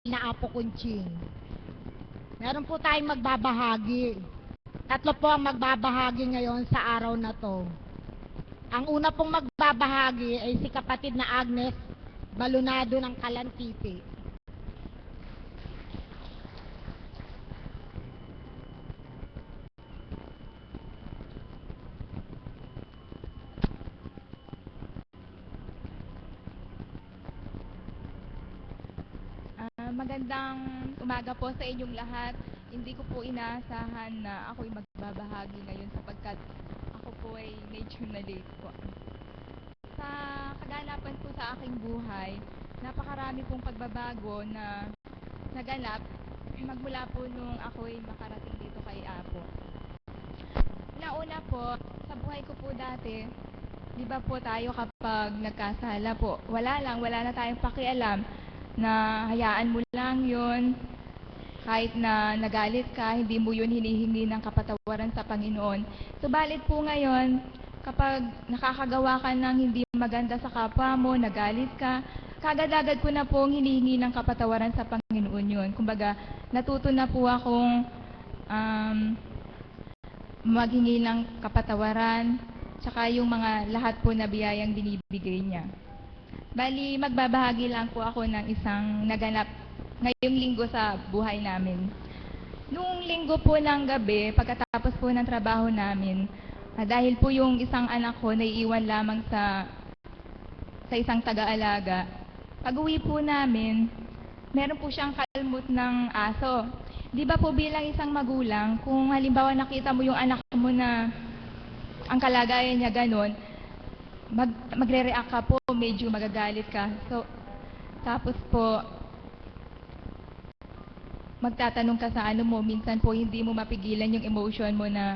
na Apo Kunching. Meron po tayong magbabahagi. Tatlo po ang magbabahagi ngayon sa araw na to. Ang una pong magbabahagi ay si kapatid na Agnes Balonado ng Kalantipi. Magandang umaga po sa inyong lahat. Hindi ko po inaasahan na ako'y magbabahagi ngayon sapagkat ako po ay medyo na-late po. Sa kaganapan po sa aking buhay, napakarami pong pagbabago na naganap magmula po nung ako'y makarating dito kay Apo. Una po, sa buhay ko po dati, di ba po tayo kapag nagkasala po, wala na tayong pakialam na hayaan mo lang yun, kahit na nagalit ka, hindi mo yun hinihingi ng kapatawaran sa Panginoon. Subalit po ngayon, kapag nakakagawa ka ng hindi maganda sa kapwa mo, nagalit ka, kagad-agad ko na pong hinihingi ng kapatawaran sa Panginoon yun. Kumbaga, natuto na po akong maghingi ng kapatawaran, tsaka yung mga lahat po na biyayang binibigay niya. Bali, magbabahagi lang po ako ng isang naganap ngayong linggo sa buhay namin. Noong linggo po ng gabi, pagkatapos po ng trabaho namin, dahil po yung isang anak ko naiiwan lamang sa isang taga-alaga, pag-uwi po namin, meron po siyang kalmot ng aso. Di ba po bilang isang magulang, kung halimbawa nakita mo yung anak mo na ang kalagayan niya ganon, magre-react ka po, medyo magagalit ka. So, tapos po, magtatanong ka sa ano mo, minsan po hindi mo mapigilan yung emotion mo na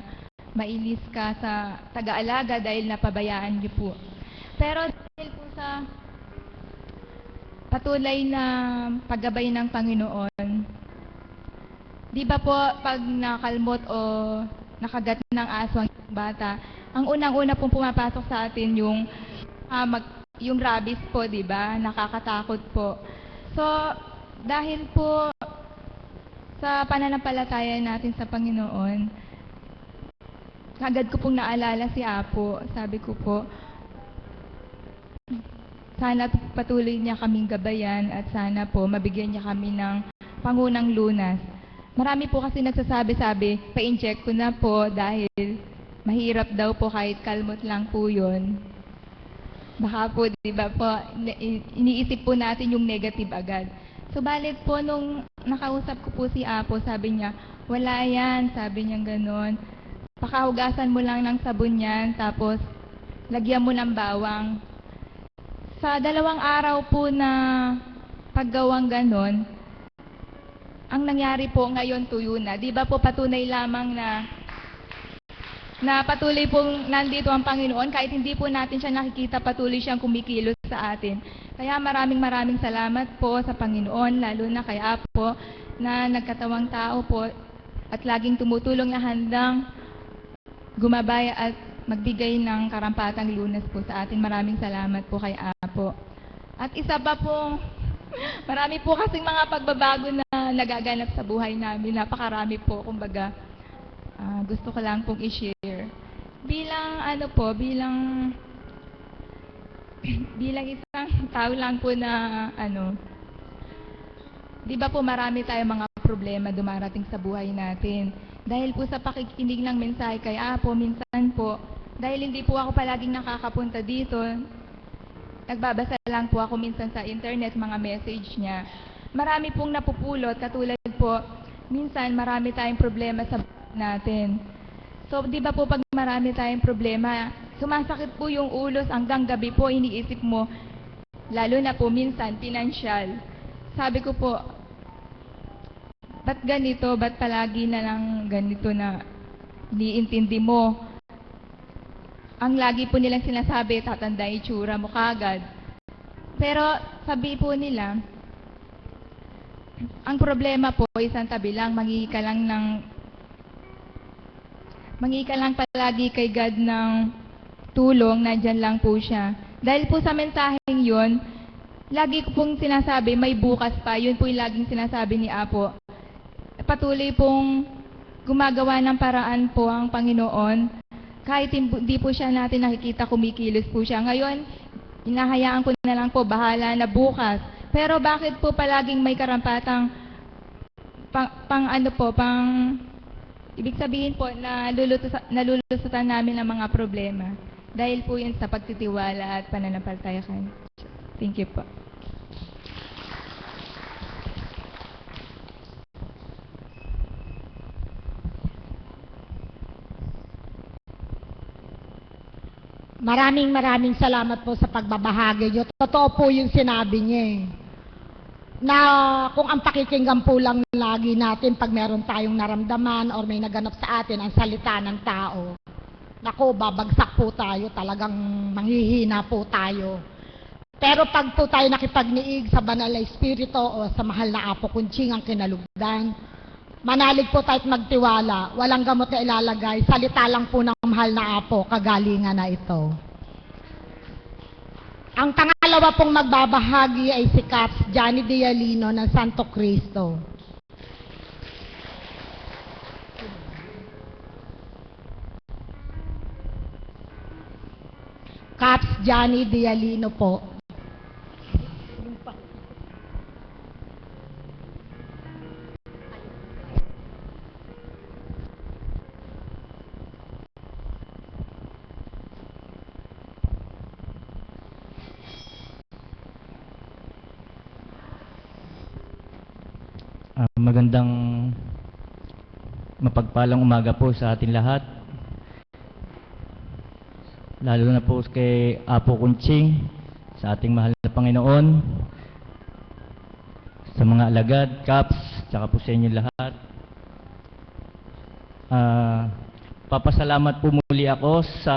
mainis ka sa taga-alaga dahil napabayaan niyo po. Pero dahil po sa patuloy na paggabay ng Panginoon, di ba po pag nakalmot o nakagat ng aso ang bata, ang unang-una pong pumapasok sa atin yung rabies po, di ba? Nakakatakot po. So, dahil po sa pananampalataya natin sa Panginoon, agad ko pong naalala si Apo. Sabi ko po, sana patuloy niya kaming gabayan at sana po mabigyan niya kami ng pangunang lunas. Marami po kasi nagsasabi-sabi, pa-inject ko na po dahil mahirap daw po kahit kalmot lang po yun. Baka po, di ba po, iniisip po natin yung negative agad. Subalit po, nung nakausap ko po si Apo, sabi niya, wala yan, sabi niya ganon. Pakahugasan mo lang ng sabon yan, tapos lagyan mo ng bawang. Sa 2 araw po na paggawang ganon, ang nangyari po ngayon tuyo na. Di ba po patunay lamang na patuloy pong nandito ang Panginoon, kahit hindi po natin siya nakikita, patuloy siyang kumikilos sa atin. Kaya maraming salamat po sa Panginoon, lalo na kay Apo, na nagkatawang tao po at laging tumutulong na handang gumabay at magbigay ng karampatang lunas po sa atin. Maraming salamat po kay Apo. At isa pa po, marami po kasing mga pagbabago na nagaganap sa buhay namin. Napakarami po, kumbaga, gusto ko lang pong i-share. Bilang isang tao lang po na di ba po marami tayong mga problema dumarating sa buhay natin. Dahil po sa pakikinig ng mensahe kay Apo, minsan po, dahil hindi po ako palaging nakakapunta dito, nagbabasa lang po ako minsan sa internet, mga message niya. Marami pong napupulot, katulad po, minsan marami tayong problema sa buhay natin. So, di ba po pag marami tayong problema, sumasakit po yung ulos hanggang gabi po, iniisip mo, lalo na po minsan, pinansyal. Sabi ko po, ba't ganito? Ba't palagi na lang ganito na iniintindi mo? Ang lagi po nilang sinasabi, tatanda itsura mo kagad. Pero sabi po nila, ang problema po, isang tabi lang, mangingi ka lang palagi kay God ng tulong, nandyan lang po siya. Dahil po sa mensaheng yun, lagi ko pong sinasabi, may bukas pa. Yun po yung laging sinasabi ni Apo. Patuloy pong gumagawa ng paraan po ang Panginoon. Kahit hindi po siya natin nakikita, kumikilos po siya. Ngayon, hinahayaan ko na lang po, bahala na bukas. Pero bakit po palaging may karampatang ibig sabihin po na nalulusutan namin ang mga problema. Dahil po yun sa pagtitiwala at pananampalataya. Thank you po. Maraming salamat po sa pagbabahagi niyo. Totoo po yung sinabi niya eh. Na kung ang pakikinggan po lang lagi natin pag meron tayong naramdaman or may naganap sa atin ang salita ng tao, naku, babagsak po tayo, talagang manghihina po tayo. Pero pag po tayo nakipagniig sa banal na espiritu o sa mahal na Apo Kunching ang kinalugdan, manalig po tayo at magtiwala, walang gamot na ilalagay, salita lang po ng mahal na Apo, kagalingan na ito. Ang pangalawa pong magbabahagi ay si Caps Johnny Dialino ng Santo Cristo. Caps Johnny Dialino po. Magandang mapagpalang umaga po sa ating lahat. Lalo na po kay Apo Kunching, sa ating mahal na Panginoon, sa mga alagad, Caps, tsaka po sa inyo lahat. Papasalamat po muli ako sa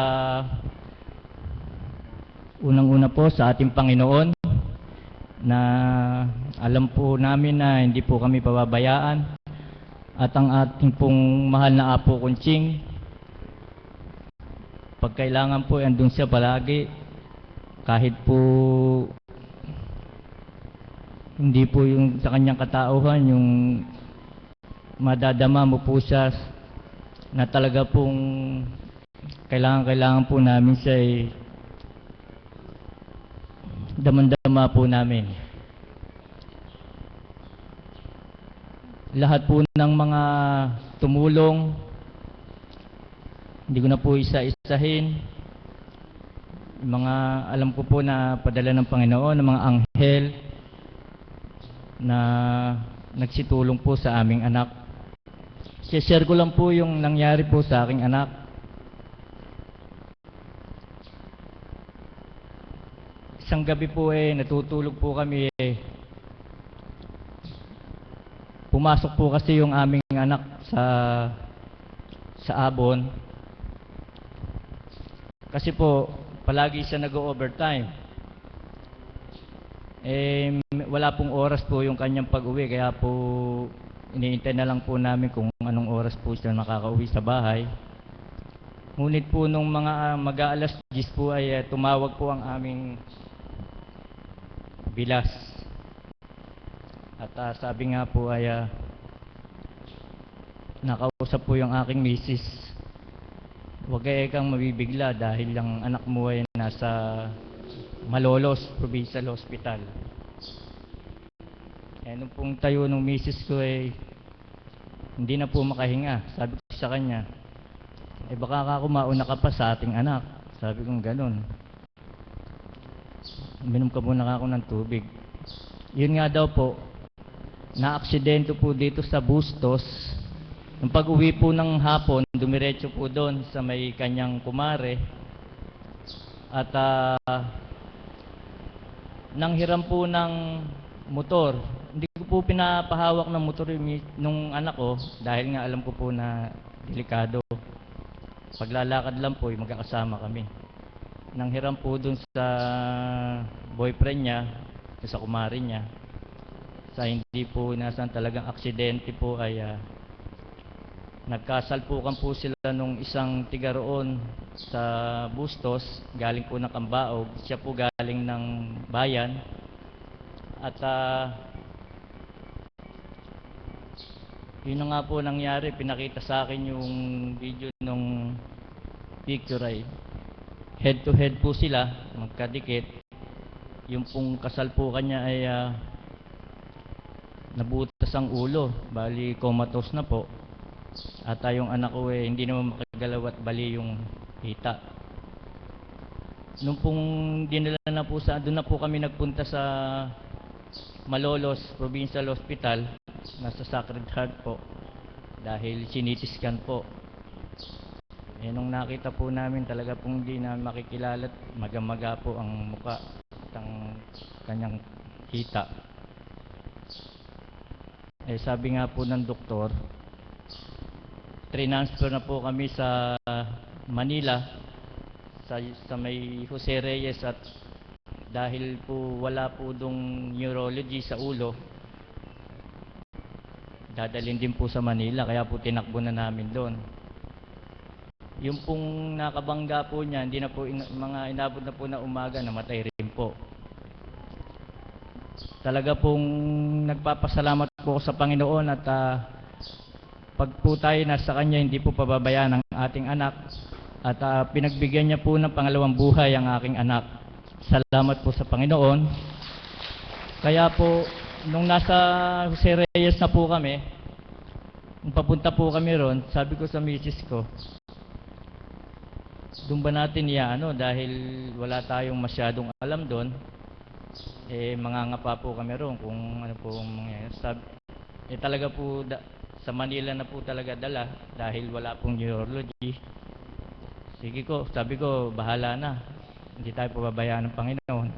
unang-una po sa ating Panginoon na alam po namin na hindi po kami pababayaan at ang ating pong mahal na Apo Kunching, pag kailangan po andun siya palagi, kahit po hindi po yung sa kanyang katauhan, yung madadama mo po siya na talaga pong kailangan po namin siya damang-dama po namin. Lahat po ng mga tumulong, hindi ko na po isa-isahin. Mga alam ko po na padala ng Panginoon, ng mga anghel na nagsitulong po sa aming anak. Share ko lang po yung nangyari po sa aking anak. Isang gabi po natutulog po kami pumasok po kasi yung aming anak sa abon. Kasi po palagi siya nag-overtime. Wala pong oras po yung kanyang pag-uwi, kaya po iniintay na lang po namin kung anong oras po siya makakauwi sa bahay. Ngunit po nung mga mag-aalas 10 po ay tumawag po ang aming bilas. At sabi nga po ay nakausap po yung aking misis. Huwag kang mabibigla dahil ang anak mo ay nasa Malolos Provincial Hospital. Nung pong tayo ng misis ko hindi na po makahinga. Sabi ko sa kanya, baka kumauna ka pa sa ating anak. Sabi ko ganun. Minom ka muna ako ng tubig. Yun nga daw po, na-aksidente po dito sa Bustos. Nung pag-uwi po ng hapon, dumiretso po doon sa may kanyang kumare. At nanghiram po ng motor. Hindi ko po pinapahawak ng motor nung anak ko dahil nga alam ko po na delikado. Paglalakad lang po, magkakasama kami. Nanghiram po dun sa boyfriend niya, sa kumare niya. Sa hindi po nasan talagang aksidente po ay nagkasalpukan po sila nung isang tiga roon sa Bustos, galing po ng Cambaog. Siya po galing ng bayan. At yun na nga po nangyari, pinakita sa akin yung video nung picture ay head to head po sila, magkadikit. Yung pong kasalpukan niya ay nabutas ang ulo, bali comatose na po. At yung anak ko hindi naman makagalaw at bali yung hita. Nung pong dinala na po doon na po kami nagpunta sa Malolos Provincial Hospital, nasa Sacred Heart po, dahil sinitiskan po. Nung nakita po namin, talaga pong hindi na makikilala at magamaga po ang muka at ang kanyang hita. Sabi nga po ng doktor, transfer na po kami sa Manila, sa may Jose Reyes, at dahil po wala po dong neurology sa ulo, dadalhin din po sa Manila, kaya po tinakbo na namin doon. Yung pong nakabangga po niya, hindi na po mga inabot na po na umaga, namatay rin po. Talaga pong nagpapasalamat po sa Panginoon at pag po tayo nasa Kanya, hindi po pababayaan ang ating anak at pinagbigyan niya po ng pangalawang buhay ang aking anak. Salamat po sa Panginoon. Kaya po, nung nasa Jose Reyes na po kami, nung papunta po kami ron, sabi ko sa misis ko, doon ba natin dahil wala tayong masyadong alam doon, mangangapa po kami ron kung ano po mangyayari. Talaga po, sa Manila na po talaga dala dahil wala pong neurology. Sige ko, sabi ko, bahala na. Hindi tayo pababayaan ng Panginoon.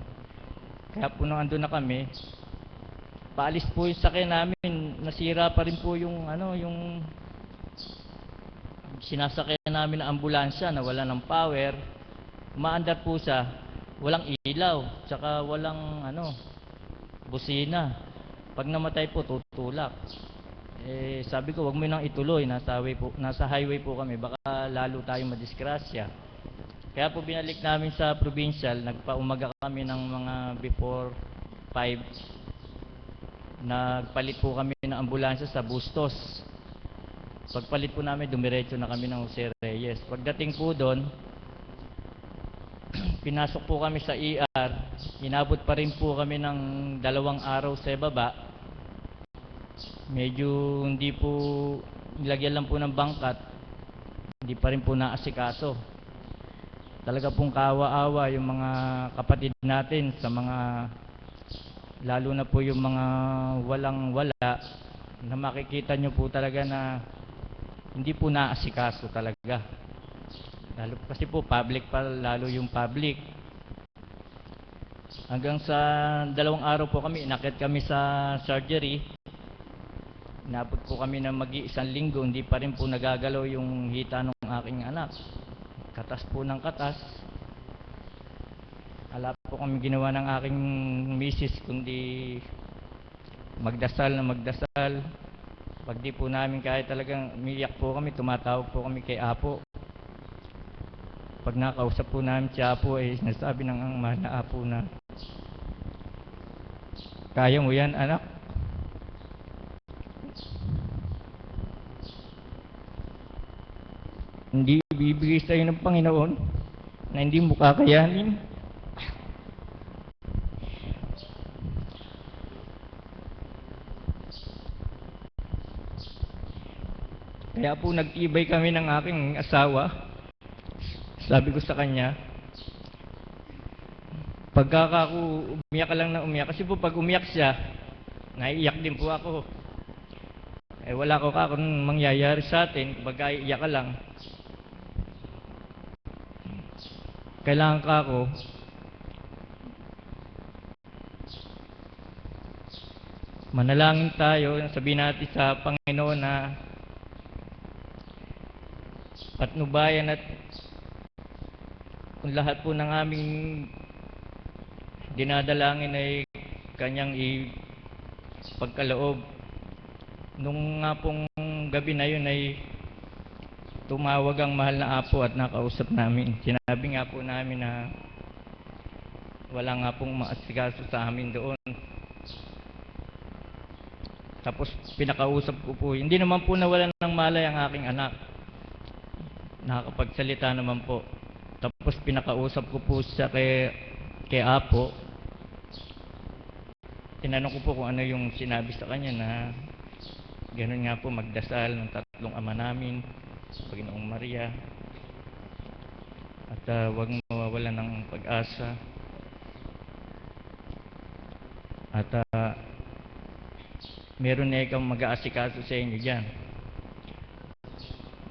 Kaya po nung andun na kami, paalis po yung sakyan namin, nasira pa rin po yung yung sinasakyan namin na ambulansya na wala ng power. Umaandar po siya, walang ilaw, tsaka walang busina. Pag namatay po, tutulak. Sabi ko, wag mo nang ituloy, nasa highway po kami, baka lalo tayong madisgrasya. Kaya po binalik namin sa provincial, nagpaumaga kami ng mga before 5. Nagpalit po kami ng ambulansya sa Bustos. Pagpalit po namin, dumiretso na kami ng Jose Reyes. Pagdating po doon, pinasok po kami sa ER, inabot pa rin po kami ng 2 araw sa baba. Medyo hindi po, nilagyan lang po ng bangkat, hindi pa rin po naasikaso. Talaga pong kaawa-awa yung mga kapatid natin sa mga, lalo na po yung mga walang-wala, na makikita nyo po talaga na hindi po naasikaso talaga. Lalo kasi po public pa, lalo yung public. Hanggang sa 2 araw po kami, inakyat kami sa surgery. Inabot po kami na mag-1 linggo, hindi pa rin po nagagalaw yung hita ng aking anak. Katas po ng katas. Wala po kami ginawa ng aking misis, kundi magdasal na magdasal. Pag di po namin kahit talagang umiyak po kami, tumatawag po kami kay Apo. Pag nakausap po namin si Apo, nasabi ng ang mahal na Apo na, kaya mo yan, anak. Hindi bibigay sa'yo ng Panginoon na hindi mo kakayanin. Kaya po nagtibay kami ng aking asawa. Sabi ko sa kanya, pagka ako umiyak ka lang na umiyak, kasi po pag umiyak siya, naiiyak din po ako. Wala ko kung mangyayari sa atin, pag iiyak ka lang. Kailangan ka ako manalangin tayo, sabihin natin sa Panginoon na patnubayan at kung lahat po ng aming dinadalangin ay kanyang ipagkaloob. Nung nga pong gabi na yun ay tumawag ang mahal na Apo at nakausap namin. Sinabi nga po namin na wala nga pong maasikaso sa amin doon. Tapos pinakausap ko po, hindi naman po nawalan ng malay ang aking anak. Nakakapagsalita naman po. Tapos pinakausap ko po siya kay Apo. Tinanong ko po kung ano yung sinabi sa kanya na gano'n nga po magdasal ng tatlong ama namin, Panginoong Maria. At huwag mawawalan ng pag-asa. At meron na ikaw mag-aasikaso sa inyo dyan.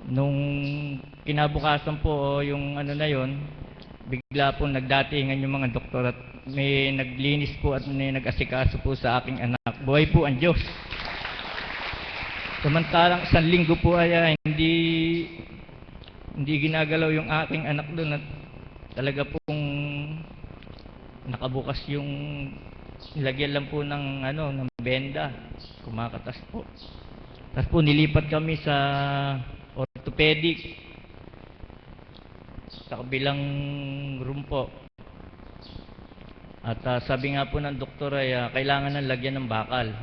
Nung kinabukasan po, yung ano na yon, bigla po nagdatingan yung mga doktor at may naglinis po at may nag-asikaso po sa aking anak. Buhay po ang Diyos. Samantalang 1 linggo po ay hindi ginagalaw yung aking anak doon at talaga pong nakabukas yung nilagyan lang po ng benda, kumakatas po. Tapos po nilipat kami sa orthopedic sa kabilang room po. At sabi nga po ng doktor ay kailangan ng lagyan ng bakal.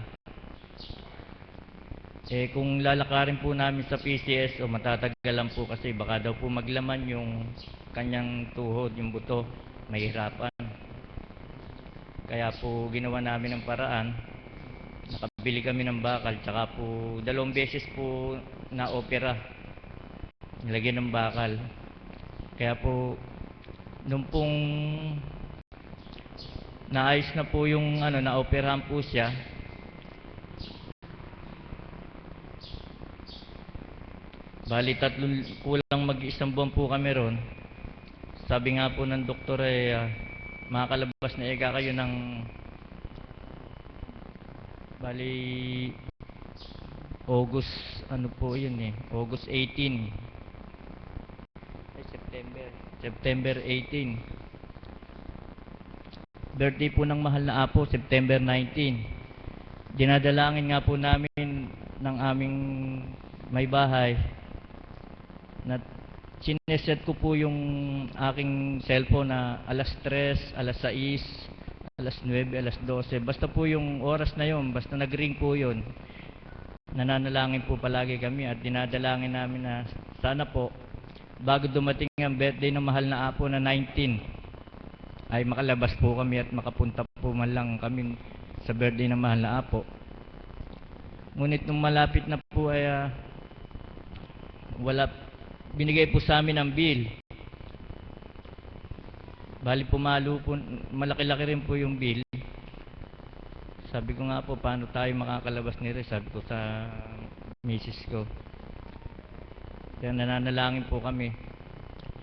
Kung lalakarin po namin sa PCS matatagalan po kasi baka daw po maglaman yung kanyang tuhod, yung buto, mahirapan. Kaya po ginawa namin ng paraan, nakabili kami ng bakal, tsaka po 2 beses po na opera, nilagyan ng bakal. Kaya po nung pong naayos na po yung na-operahan po siya, bali kulang mag-1 buwan po kami ron. Sabi nga po ng doktor ay makakalabas na kayo ng bali August August 18 ay September 18. Birthday po ng mahal na apo, September 19. Dinadalangin nga po namin ng aming may bahay na sineset ko po yung aking cellphone na alas 3, alas 6, alas 9, alas 12. Basta po yung oras na yon, basta nag-ring po yun, nananalangin po palagi kami at dinadalangin namin na sana po bago dumating ang birthday ng mahal na apo na 19 ay makalabas po kami at makapunta po man lang kami sa birthday ng mahal na apo. Ngunit nung malapit na po ay binigay po sa amin ang bill. Bali pumalo po, malaki-laki rin po yung bill. Sabi ko nga po, paano tayo makakalabas ni Rez? Sabi ko sa misis ko. Kaya nananalangin po kami.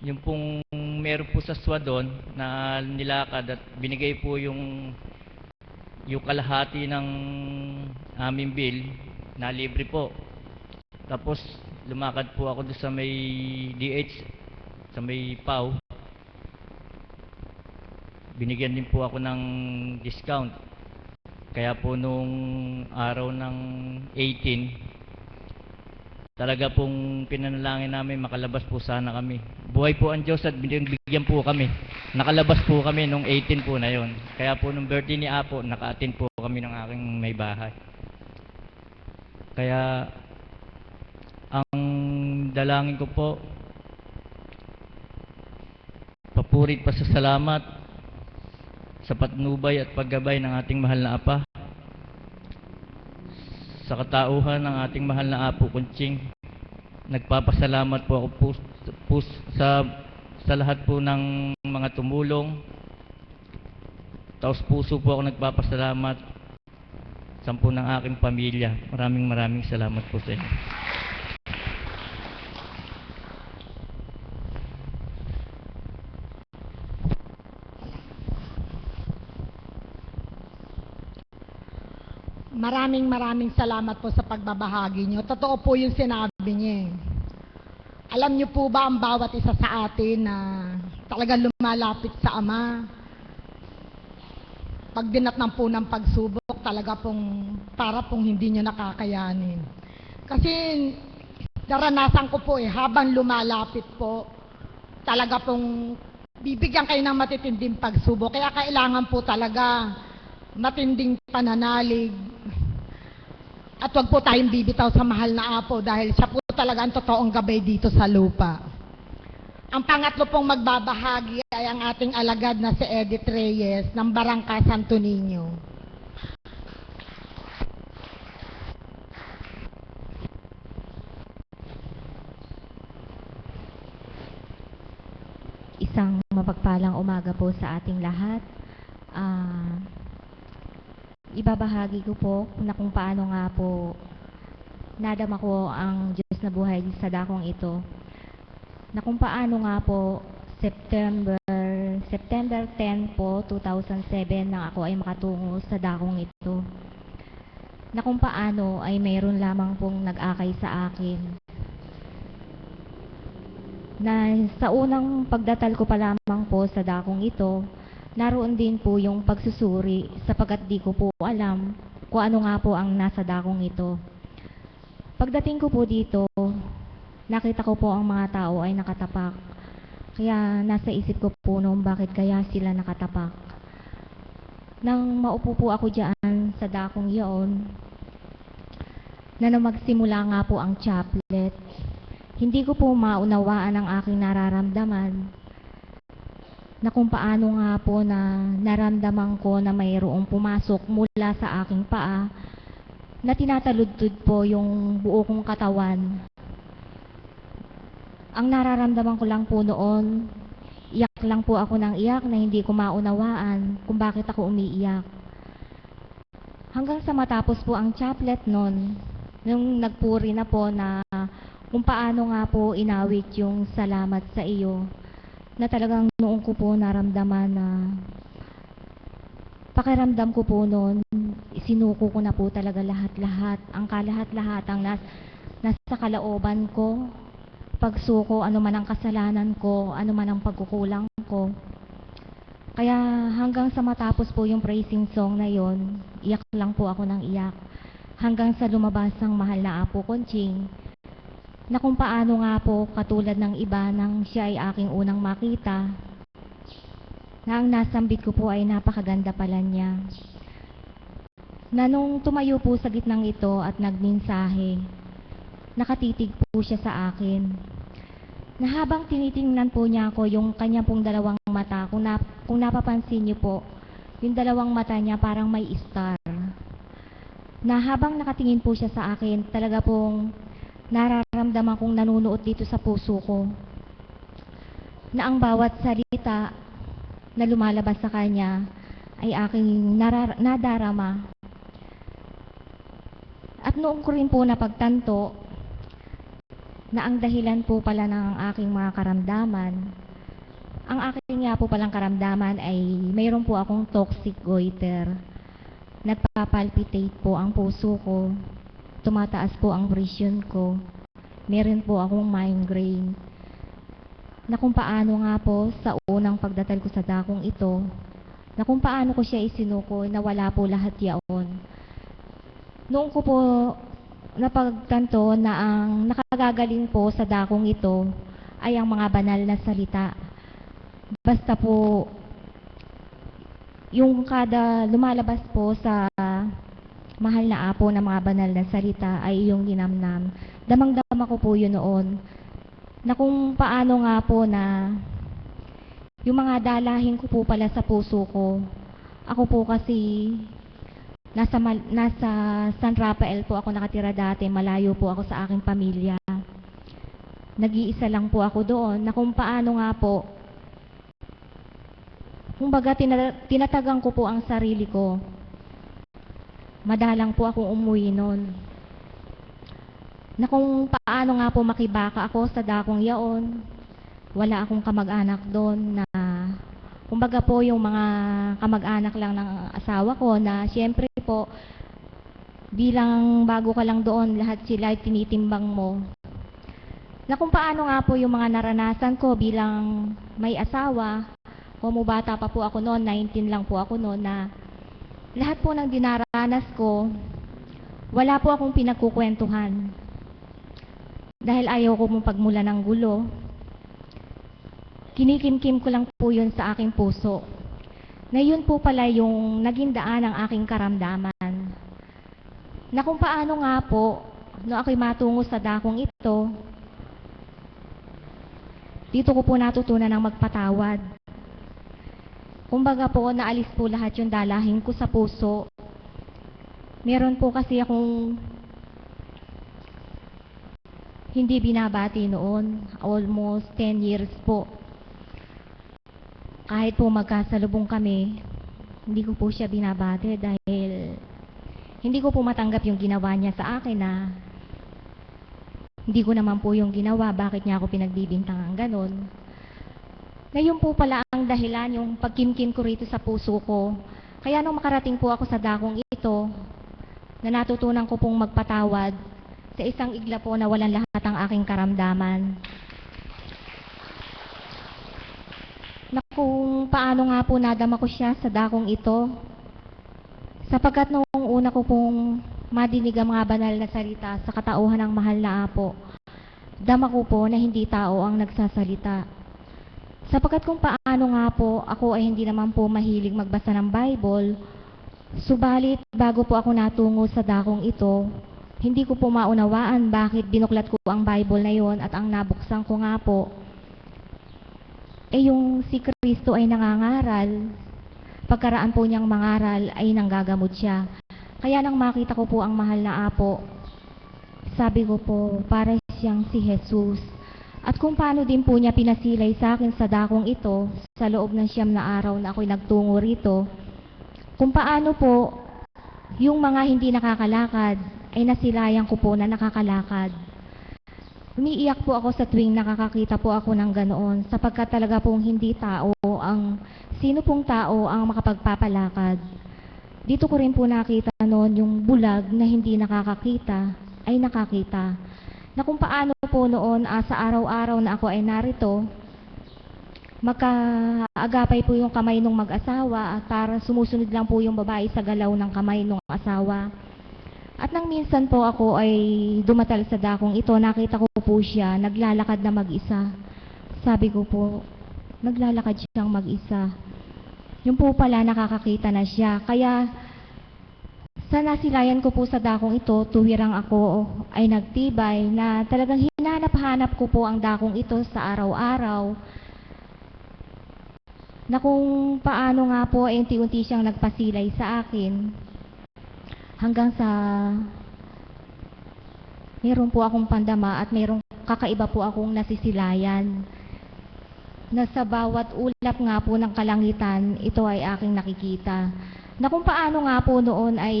Yung pong meron po sa SWA na nilakad at binigay po yung kalahati ng aming bill na libre po. Tapos lumakad po ako doon sa may DH, sa may PAW. Binigyan din po ako ng discount. Kaya po nung araw ng 18, talaga pong pinanalangin namin makalabas po sana kami. Buhay po ang Diyos at bigyan po kami. Nakalabas po kami nung 18 po na yon. Kaya po nung birthday ni Apo, naka-attend po kami ng aking may bahay. Kaya ang dalangin ko po, papurit pa sa salamat sa patnubay at paggabay ng ating mahal na Apa, sa katauhan ng ating mahal na Apo Kunching. Nagpapasalamat po ako po sa lahat po ng mga tumulong. Taos puso po ako nagpapasalamat sa po ng aking pamilya. Maraming salamat po sa inyo. Maraming salamat po sa pagbabahagi nyo. Totoo po yung sinabi niya. Alam nyo po ba ang bawat isa sa atin na talagang lumalapit sa Ama, pag dinatnan po ng pagsubok, talaga pong para pong hindi nyo nakakayanin. Kasi naranasan ko po habang lumalapit po, talaga pong bibigyan kayo ng matitinding pagsubok. Kaya kailangan po talaga matinding pananalig. At wag po tayong bibitaw sa mahal na Apo dahil siya po talaga ang totoong gabay dito sa lupa. Ang pangatlo pong magbabahagi ay ang ating alagad na si Edith Reyes ng Barangka Santo Niño. Isang mapagpalang umaga po sa ating lahat. Ibabahagi ko po na kung paano nga po nadama ko ang Diyos na buhay sa dakong ito. Na kung paano nga po September 10 po 2007 nang ako ay makatungo sa dakong ito. Na kung paano ay mayroon lamang pong nag-akay sa akin. Na sa unang pagdatal ko pa lamang po sa dakong ito, naroon din po yung pagsusuri sapagkat di ko po alam kung ano nga po ang nasa dakong ito. Pagdating ko po dito, nakita ko po ang mga tao ay nakatapak. Kaya nasa isip ko po noon bakit kaya sila nakatapak. Nang maupo po ako diyan sa dakong iyon, na nang magsimula nga po ang chaplet, hindi ko po maunawaan ang aking nararamdaman na kung paano nga po na naramdaman ko na mayroong pumasok mula sa aking paa na tinataludtod po yung buo kong katawan. Ang nararamdaman ko lang po noon, iyak lang po ako ng iyak na hindi ko maunawaan kung bakit ako umiiyak. Hanggang sa matapos po ang chaplet noon, nung nagpuri na po na kung paano nga po inawit yung salamat sa iyo, na talagang noon ko po naramdaman na pakiramdam ko po noon, isinuko ko na po talaga lahat-lahat, ang kalahat-lahatang nasa kalooban ko, pagsuko, ano man ang kasalanan ko, ano man ang pagkukulang ko. Kaya hanggang sa matapos po yung praising song na yon, iyak lang po ako ng iyak. Hanggang sa lumabas ang mahal na Apo Conching, na kung paano nga po katulad ng iba nang siya ay aking unang makita, na ang nasambit ko po ay napakaganda pala niya. Na nung tumayo po sa gitnang ito at nagmensahe, nakatitig po siya sa akin. Na habang tinitingnan po niya ako yung kanya pong dalawang mata, kung napapansin niyo po, yung dalawang mata niya parang may star. Na habang nakatingin po siya sa akin, talaga pong nararamdaman kong nanunuot dito sa puso ko na ang bawat salita na lumalabas sa kanya ay aking nadarama. At noong ko rin po napagtanto na ang dahilan po pala ng aking mga karamdaman, ang aking nga po palang karamdaman ay mayroon po akong toxic goiter. Nagpapalpitate po ang puso ko, tumataas po ang presyon ko, meron po akong migraine. Na kung paano nga po sa unang pagdatal ko sa dakong ito, na kung paano ko siya isinuko, na wala po lahat yaon. Noong ko po napagtanto na ang nakagagaling po sa dakong ito ay ang mga banal na salita. Basta po yung kada lumalabas po sa mahal na Apo na mga banal na salita ay iyong ginamnam. Damang-dama ko po yun noon. Na kung paano nga po na yung mga dalahin ko po pala sa puso ko. Ako po kasi nasa San Rafael po ako nakatira dati. Malayo po ako sa aking pamilya. Nag-iisa lang po ako doon. Na kung paano nga po, kumbaga tinatagang ko po ang sarili ko. Madalang po akong umuwi noon. Na kung paano nga po makibaka ako sa dakong yaon, wala akong kamag-anak doon na, kumbaga po yung mga kamag-anak lang ng asawa ko na siyempre po, bilang bago ka lang doon, lahat sila ay tinitimbang mo. Na kung paano nga po yung mga naranasan ko bilang may asawa, bata pa po ako noon, 19 lang po ako noon, na lahat po ng dinaranas ko, wala po akong pinagkukwentuhan. Dahil ayaw ko mong pagmula ng gulo. Kinikimkim ko lang po yun sa aking puso. Na yun po pala yung naging daan ng aking karamdaman. na kung paano nga po, no ako'y matungo sa dakong ito, dito ko po natutunan ng magpatawad. Kumbaga po, naalis po lahat yung dalahin ko sa puso. Meron po kasi akong hindi binabati noon, almost 10 years po. Kahit po magkasalubong kami, hindi ko po siya binabati dahil hindi ko po matanggap yung ginawa niya sa akin na hindi ko naman po yung ginawa, bakit niya ako pinagbibintangan ganon. Ngayon po pala ang dahilan yung pagkimkim ko rito sa puso ko. Kaya nung makarating po ako sa dakong ito, na natutunan ko pong magpatawad sa isang igla po na walang lahat ang aking karamdaman. Na kung paano nga po nadama ko siya sa dakong ito, sapagkat noong una ko pong madinig ang mga banal na salita sa katauhan ng mahal na Apo, dama ko po na hindi tao ang nagsasalita. Sapagkat kung paano nga po, ako ay hindi naman po mahilig magbasa ng Bible, subalit bago po ako natungo sa dakong ito, hindi ko po maunawaan bakit binuklat ko ang Bible na yon at ang nabuksan ko nga po, yung si Kristo ay nangangaral, pagkaraan po niyang mangaral ay nanggagamot siya. Kaya nang makita ko po ang mahal na Apo, sabi ko po, para siyang si Jesus. At kung paano din po niya pinasilay sa akin sa dakong ito, sa loob ng 9 na araw na ako'y nagtungo rito, kung paano po yung mga hindi nakakalakad ay nasilayan ko po na nakakalakad. Umiiyak po ako sa tuwing nakakakita po ako ng ganoon, sapagkat talaga pong hindi tao sino pong tao ang makapagpapalakad. Dito ko rin po nakita noon yung bulag na hindi nakakakita ay nakakita. Na kung paano po noon sa araw-araw na ako ay narito, magkaagapay po yung kamay ng mag-asawa at para sumusunod lang po yung babae sa galaw ng kamay ng asawa. At nang minsan po ako ay dumatal sa dakong ito, nakita ko po siya, naglalakad na mag-isa. Sabi ko po, naglalakad siyang mag-isa. Yung po pala nakakakita na siya. Kaya sa nasilayan ko po sa dakong ito, tuwirang ako ay nagtibay na talagang hinanap-hanap ko po ang dakong ito sa araw-araw. Na kung paano nga po ay unti-unti siyang nagpasilay sa akin. Hanggang sa meron po akong pandama at merong kakaiba po akong nasisilayan. Na sa bawat ulap nga po ng kalangitan, ito ay aking nakikita. Na kung paano nga po noon ay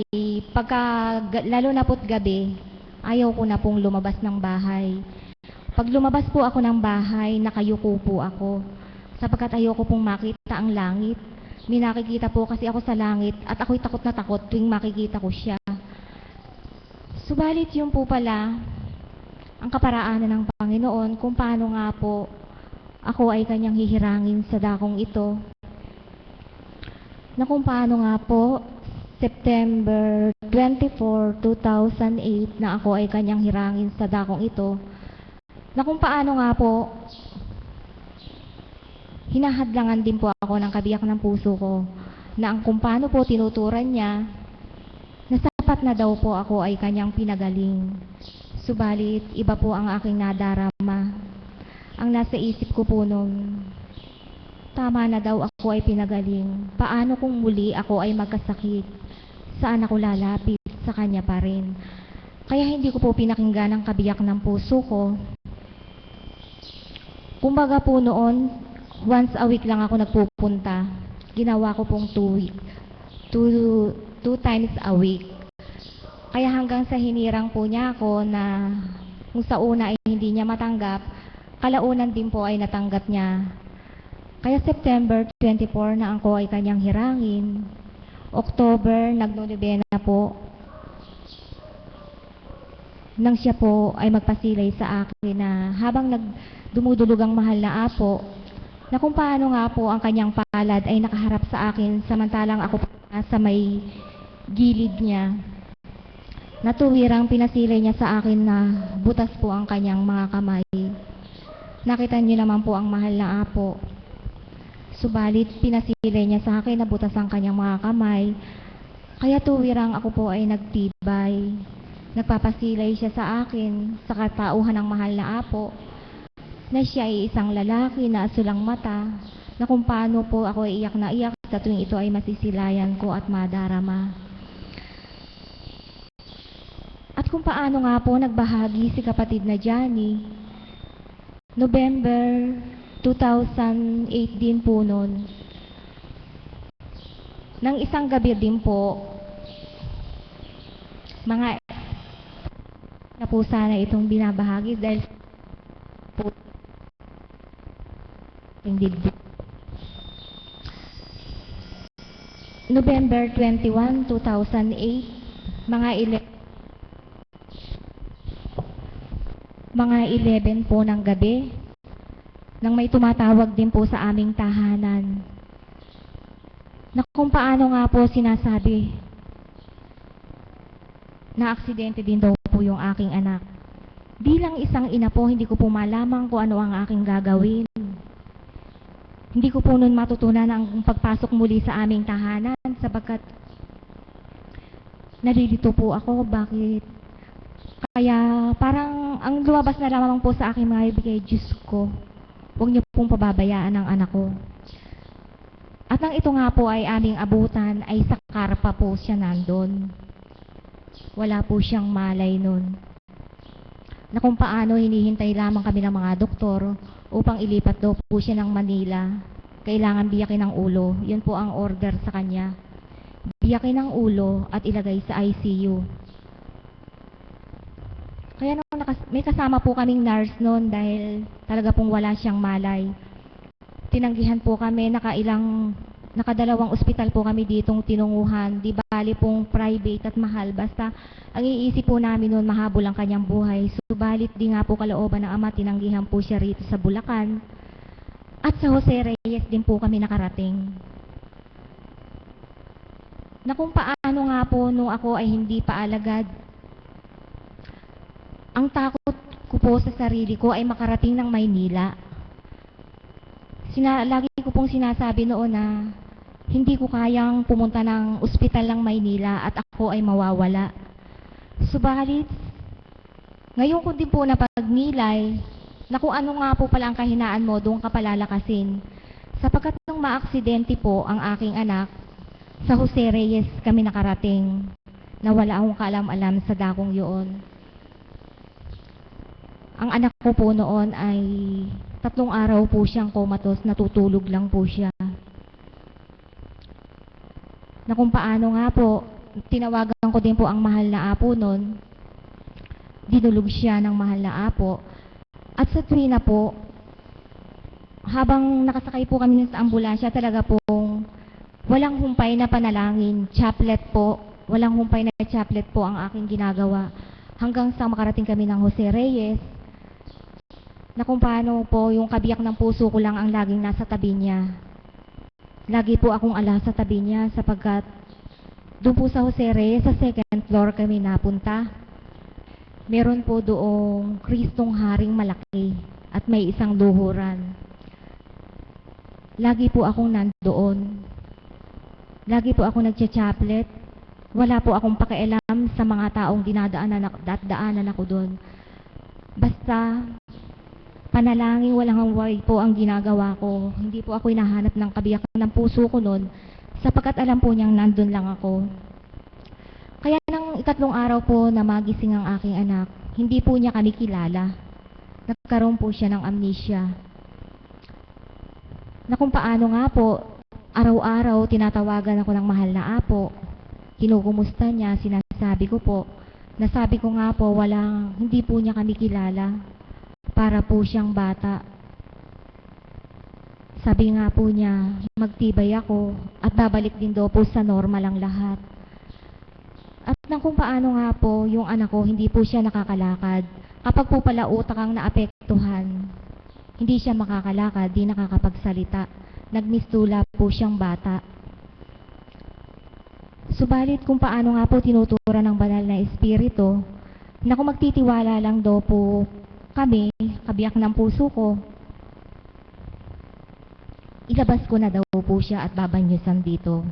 lalo na po't gabi, ayaw ko na pong lumabas ng bahay. Pag lumabas po ako ng bahay, nakayuko po ako. Sapagkat ayaw ko pong makita ang langit. May nakikita po kasi ako sa langit at ako'y takot na takot tuwing makikita ko siya. Subalit yun po pala, ang kaparaanan ng Panginoon kung paano nga po ako ay kanyang hihirangin sa dakong ito. Na kung paano nga po, September 24, 2008 na ako ay kanyang hirangin sa dakong ito. Na kung paano nga po, hinahadlangan din po ako ng kabiyak ng puso ko na ang kung paano po tinuturan niya na sapat na daw po ako ay kanyang pinagaling. Subalit, iba po ang aking nadarama. Ang nasa isip ko po noon, tama na daw ako ay pinagaling. Paano kung muli ako ay magkasakit? Saan ako lalapit? Sa kanya pa rin. Kaya hindi ko po pinakinggan ang kabiyak ng puso ko. Kumbaga po noon, once a week lang ako nagpupunta. Ginawa ko pong 2 week. Two times a week. Kaya hanggang sa hinirang po niya ako na kung sa una ay hindi niya matanggap, kalaunan din po ay natanggap niya. Kaya September 24 na ako ay kanyang hirangin. October, nagnonobena po. Nang siya po ay magpasilay sa akin na habang dumudulog ang mahal na Apo, na kung paano nga po ang kanyang palad ay nakaharap sa akin samantalang ako sa may gilid niya. Natuwirang pinasilay niya sa akin na butas po ang kanyang mga kamay. Nakita niyo naman po ang mahal na Apo. Subalit, pinasilay niya sa akin na butas ang kanyang mga kamay. Kaya tuwirang ako po ay nagtibay. Nagpapasilay siya sa akin sa katauhan ng mahal na apo na siya ay isang lalaki na asulang mata, na kung paano po ako ay iyak na iyak sa tuwing ito ay masisilayan ko at madarama. At kung paano nga po nagbahagi si kapatid na Johnny, November 2008 din po noon. Nang isang gabi din po, mga na po sana itong binabahagi dahil po yung dibdib. November 21, 2008, mga 11 po ng gabi, nang may tumatawag din po sa aming tahanan na kung paano nga po sinasabi na aksidente din daw po yung aking anak. Bilang isang ina po, hindi ko po malamang kung ano ang aking gagawin. Hindi ko po nun matutunan ang pagpasok muli sa aming tahanan sapagkat nalilito po ako. Bakit? Kaya parang ang lumabas na lamang po sa aking mga ibigay, Diyos ko, huwag niyo pong pababayaan ang anak ko. At nang ito nga po ay aming abutan, ay sa karpa po siya nandun. Wala po siyang malay nun. Na kung paano hinihintay lamang kami ng mga doktor upang ilipat daw po siya ng Manila. Kailangan biyakin ng ulo. Yun po ang order sa kanya. Biyakin ng ulo at ilagay sa ICU. Kaya nung may kasama po kaming nurse noon dahil talaga pong wala siyang malay. Tinanggihan po kami, nakadalawang ospital po kami ditong tinunguhan. Di bali pong private at mahal. Basta ang iisip po namin noon mahabol ang kanyang buhay. Subalit di nga po kalooban ng ama, tinanggihan po siya rito sa Bulacan. At sa Jose Reyes din po kami nakarating. Na kung paano nga po nung ako ay hindi pa alagad, ang takot ko po sa sarili ko ay makarating ng Maynila. Lagi ko pong sinasabi noon na hindi ko kayang pumunta ng ospital ng Maynila at ako ay mawawala. Subalit, ngayon ko din po napagnilay na kung ano nga po pala ang kahinaan mo, doon ka palalakasin. Sapagkat nung maaksidente po ang aking anak, sa Jose Reyes kami nakarating na wala akong kaalam-alam sa dakong yun. Ang anak ko po noon ay 3 araw po siyang comatose, natutulog lang po siya. Na kung paano nga po, tinawagan ko din po ang mahal na apo noon. Dinulog siya ng mahal na apo. At sa tuwi na po, habang nakasakay po kami sa ambulansya, talaga pong walang humpay na panalangin, chaplet po. Walang humpay na chaplet po ang aking ginagawa. Hanggang sa makarating kami ng Jose Reyes, na kung paano po yung kabiyak ng puso ko lang ang laging nasa tabi niya. Lagi po akong ala sa tabi niya sapagkat doon po sa Jose Reyes, sa 2nd floor kami napunta. Meron po doong Kristong Haring malaki at may isang luhuran. Lagi po akong nandoon. Lagi po akong nagcha-chaplet. Wala po akong pakialam sa mga taong dinadaanan ako doon. Basta panalangin, walang humpay po ang ginagawa ko. Hindi po ako hinahanap ng kabiyakan ng puso ko noon sapagkat alam po niyang nandun lang ako. Kaya nang 3 araw po na magising ang aking anak, hindi po niya kami kilala. Nagkaroon po siya ng amnesia. Na kung paano nga po, araw-araw tinatawagan ako ng mahal na apo. Kinukumusta niya, sinasabi ko po. Nasabi ko nga po, hindi po niya kami kilala. Para po siyang bata. Sabi nga po niya, magtibay ako at babalik din daw po sa normal ang lahat. At nang kung paano nga po, yung anak ko, hindi po siya nakakalakad. Kapag po pala utak ang naapektuhan, hindi siya makakalakad, di nakakapagsalita. Nagmistula po siyang bata. Subalit kung paano nga po tinuturan ng banal na espiritu, na kung magtitiwala lang daw po kami, kabiyak ng puso ko, ilabas ko na daw po siya at babanyusan dito.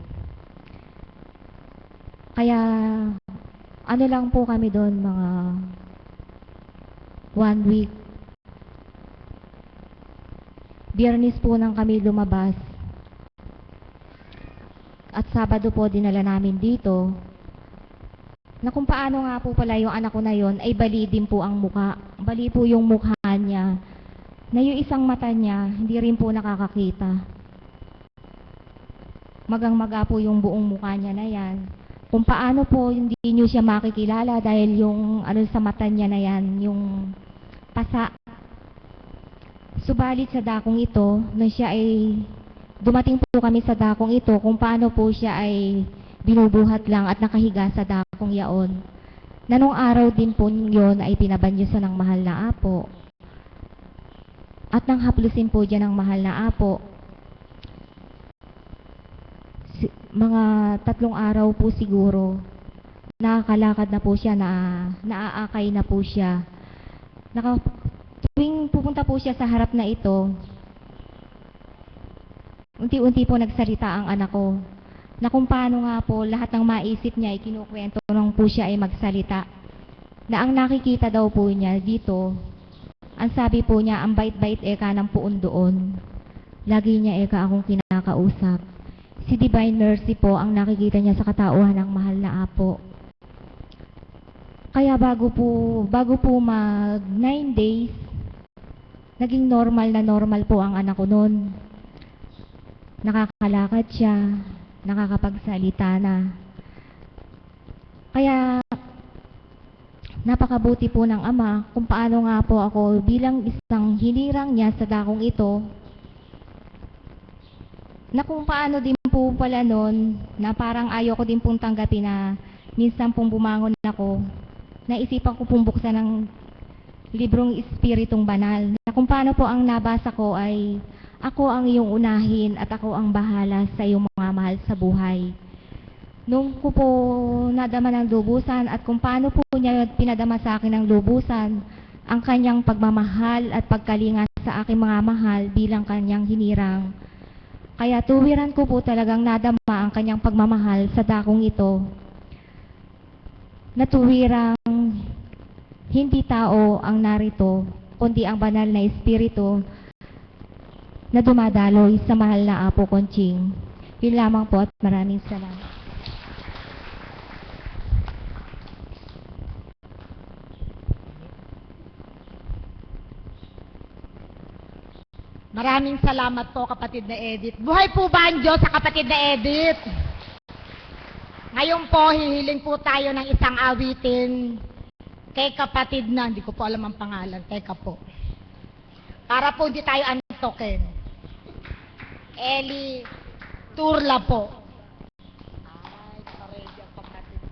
Kaya ano lang po kami doon, mga 1 week. Biyernes po nang kami lumabas. At Sabado po dinala namin dito. Na kung paano nga po pala yung anak ko na yon ay bali din po ang muka. Bali po yung mukha niya. Na yung isang mata niya, hindi rin po nakakakita. Magang-maga po yung buong mukha niya na yan. Kung paano po hindi niyo siya makikilala dahil yung ano sa mata niya na yan, yung pasa. Subalit sa dakong ito, nung siya ay dumating po kami sa dakong ito, kung paano po siya ay binubuhat lang at nakahiga sa dakong yaon. Na nung araw din po yun ay pinabanyosan ng mahal na apo. At nang haplusin po dyan ng mahal na apo, mga 3 araw po siguro, nakakalakad na po siya, naaakay na po siya. Tuwing pupunta po siya sa harap na ito, unti-unti po nagsalita ang anak ko. Na kung paano nga po lahat ng maisip niya ay kinukwento nung po siya ay magsalita. Na ang nakikita daw po niya dito, ang sabi po niya, ang bait-bait eka ng puon doon. Lagi niya eka akong kinakausap. Si Divine Mercy po ang nakikita niya sa katauhan ng mahal na apo. Kaya bago po mag 9 days, naging normal po ang anak ko noon. Nakakalakad siya, nakakapagsalita na. Kaya napakabuti po ng ama kung paano nga po ako bilang isang hinirang niya sa dakong ito, na kung paano din po pala noon, na parang ayaw ko din pong tanggapin na minsan pong bumangon ako, naisipan ko pong buksan ng librong Espiritong Banal, na kung paano po ang nabasa ko ay, ako ang iyong unahin at ako ang bahala sa iyong mga mahal sa buhay. Nung ko po nadama ng lubusan at kung paano po niya pinadama sa akin ng lubusan, ang kanyang pagmamahal at pagkalinga sa aking mga mahal bilang kanyang hinirang. Kaya tuwiran ko po talagang nadama ang kanyang pagmamahal sa dakong ito. Natuwirang hindi tao ang narito, kundi ang banal na Espiritu na dumadaloy sa mahal na Apo Conching. Yun lamang po at maraming salamat. Maraming salamat po, kapatid na Edith. Buhay po ba ang Diyos sa kapatid na Edith? Ngayon po, hihiling po tayo ng isang awitin kay kapatid na, hindi ko po alam ang pangalan, teka po. Para po hindi tayo antokin. Eli Turla po. Ay, pareja kapatid.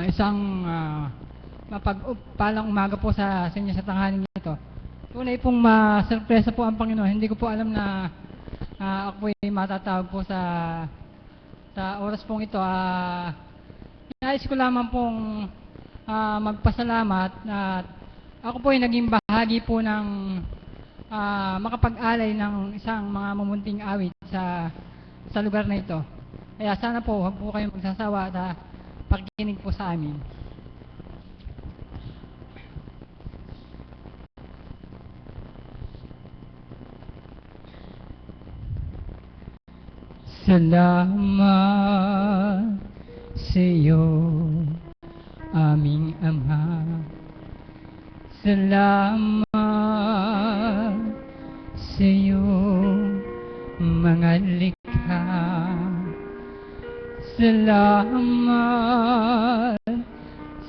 Isang mapagpalang umaga po sa inyo sa tanghaling ito. Tunay pong masurpresa po ang Panginoon. Hindi ko po alam na ako ay matatawag po sa oras pong ito. Nais ko lamang pong magpasalamat at ako po ay naging bahagi po ng makapag-alay ng isang mga mamunting awit sa lugar na ito. Kaya sana po huwag po kayong magsasawa at pakikinig po sa amin. Salamat sa iyo, aming Ama. Salamat sa iyo, mga likha. Salamat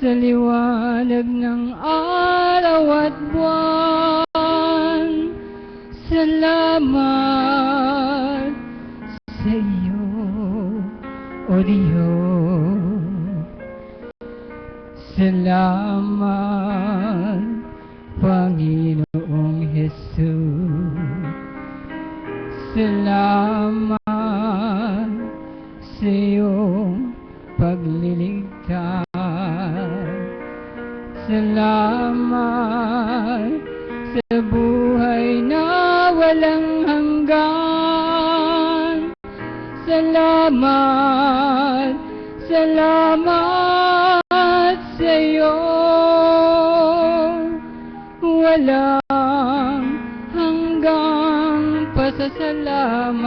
sa liwanag ng araw at buwan. Salamat sa iyo, O Diyos. Salamat, Panginoong Jesus. Salamat sa iyong pagliligtas. Salamat sa buhay na walang hanggan. Salamat, salamat sa iyo. Walang hanggang pasasalamat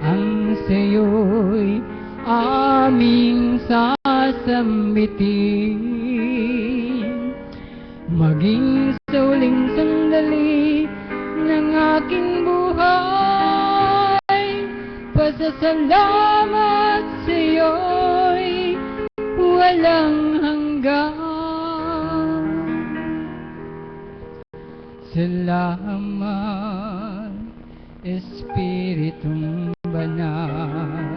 ang sa'yo'y aming sasambitin. Maging sa uling sandali ng aking buhay, pasasalamat sa'yo'y walang hanggan. Salamat, Espiritong Banal.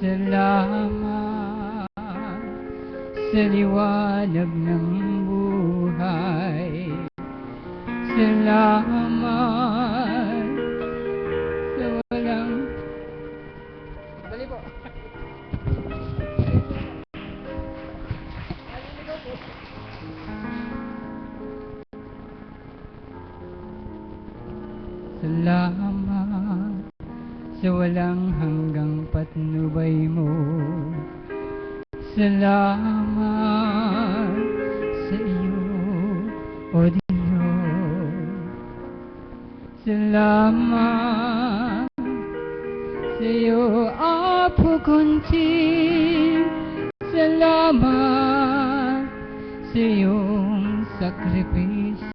Salamat sa liwanag ng buhay. Salamat sa walang... Dali po. Salamat sa walang hanggang patnubay mo. Salamat sa iyo, O Diyos. Salamat sa iyo, Apo Kunting. Salamat sa iyong sakripisyo.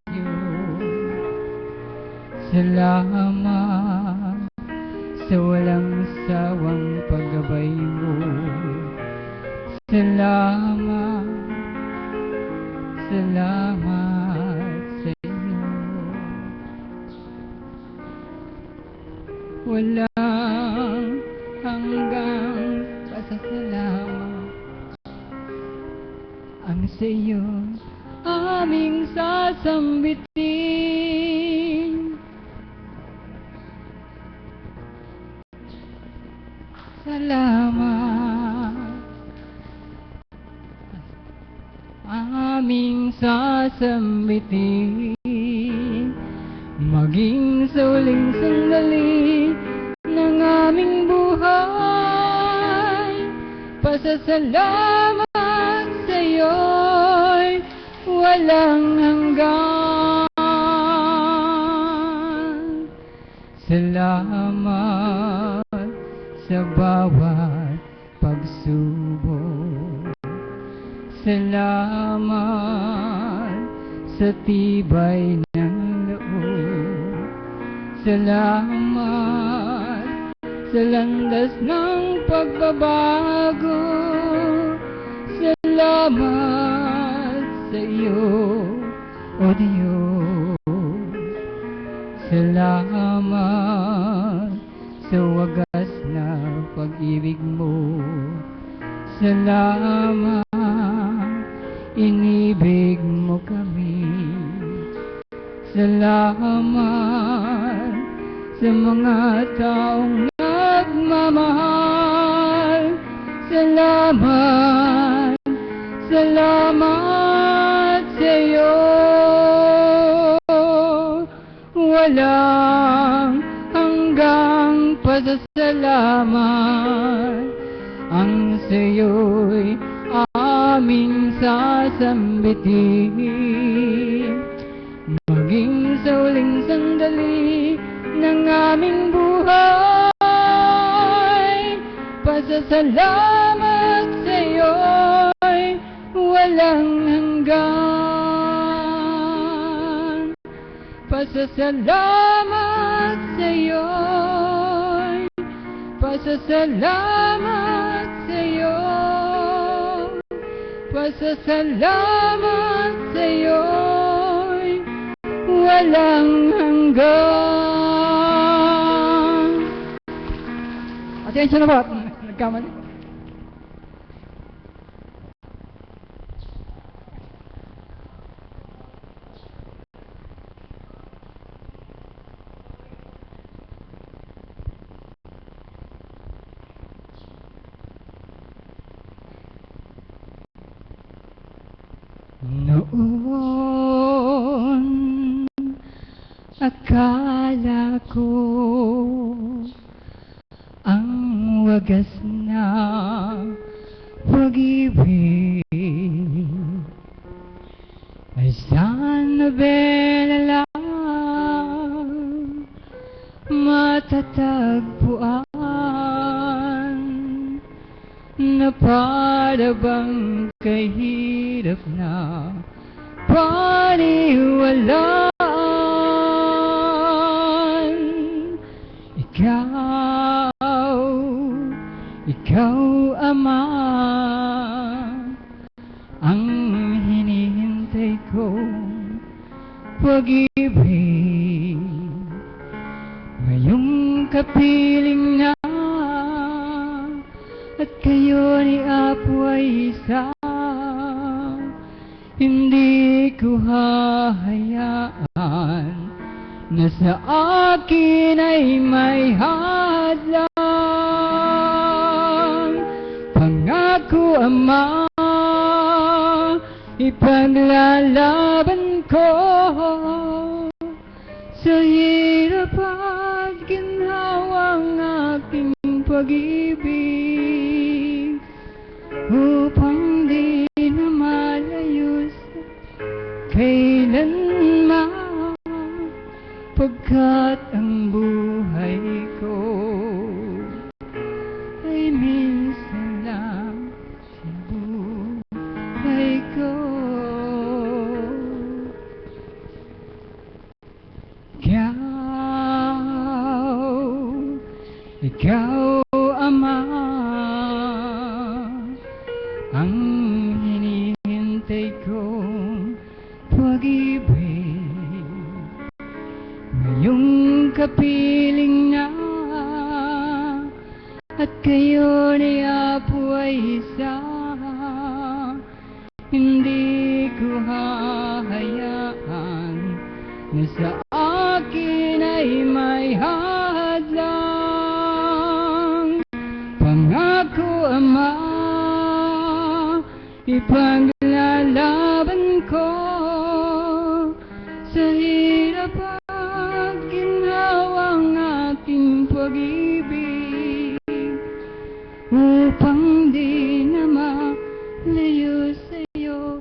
Salamat sa walang sawang paggabay mo. Salamat, salamat sa iyo. Walang hanggang pasasalamat ang sa iyo aming sasambitin. Salamat aming sasambitin. Maging sa uling sandali ng aming buhay, pasasalamat sa'yo'y walang hanggan. Salamat sa bawat pagsubok. Salamat sa tibay ng loob. Salamat sa landas ng pagbabago. Salamat sa iyo, O Diyos. Salamat sa wagas na pag-ibig mo. Salamat, inibig mo kami. Salamat sa mga taong nagmamahal. Salamat, salamat sa iyo. Walang hanggang pasasalamat ang sa'yo'y aming sasambitin. Maging sa uling sandali ng aming buhay, pasasalamat sa'yo'y walang hanggan. Pasasalamat sa'yo'y, pasasalamat sa'yo, pasasalamat sa'yo'y walang hanggan. Atensya na ba? Nagkamali. Noon, akala ko ang wagas na pag-ibig ay sa nobela lang matatagpuan, na para bang kahirap na paniwalaan. Ikaw, Ama, ang hinihintay kong pag-ibig. Ngayong kapiling na at kayo ni Apo ay isa, hindi ko hahayaan na sa akin ay may hadlang. Pangako, Ama, ipaglalaban ko sa hirap at ginhawang aking pag-ibig, upang di na malayo sa kailanman, pagkat ang buhay ko ay minsan lang sa buhay ko. Ikaw, Ama, ang hinihintay kong pag-ibig. Ngayong kapiling na at kayo ni Apo ay isa, hindi ko hahayaan na sa akin ay may hadlang. Pangako, Ama, ipaglalaban ko sa hirap at ginhawang aking pag-ibig, upang di na malayo sa'yo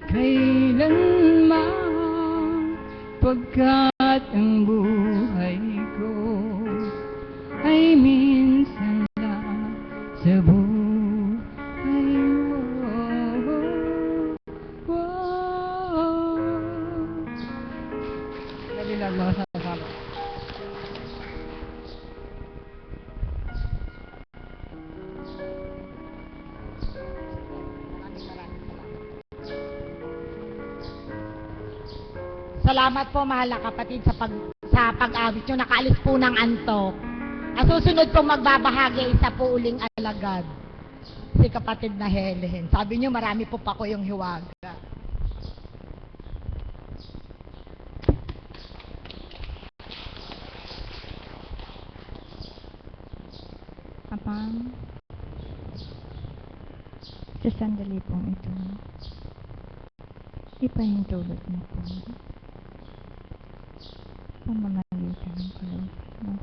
kailanman, pagkat ang buhay ko ay minsan lang sa buhay mo. Dali lang mga sama-sama. Salamat po, mahal na kapatid, sa pag-awit nyo. Nakaalis po ng antok. Ang susunod pong magbabahagi, isa po uling alagad, si kapatid na Helen. Sabi nyo, marami po pa ko yung hiwaga. Apang, sa sandali pong ito, ipahintulot mo po pamamagitan ng kaloob mo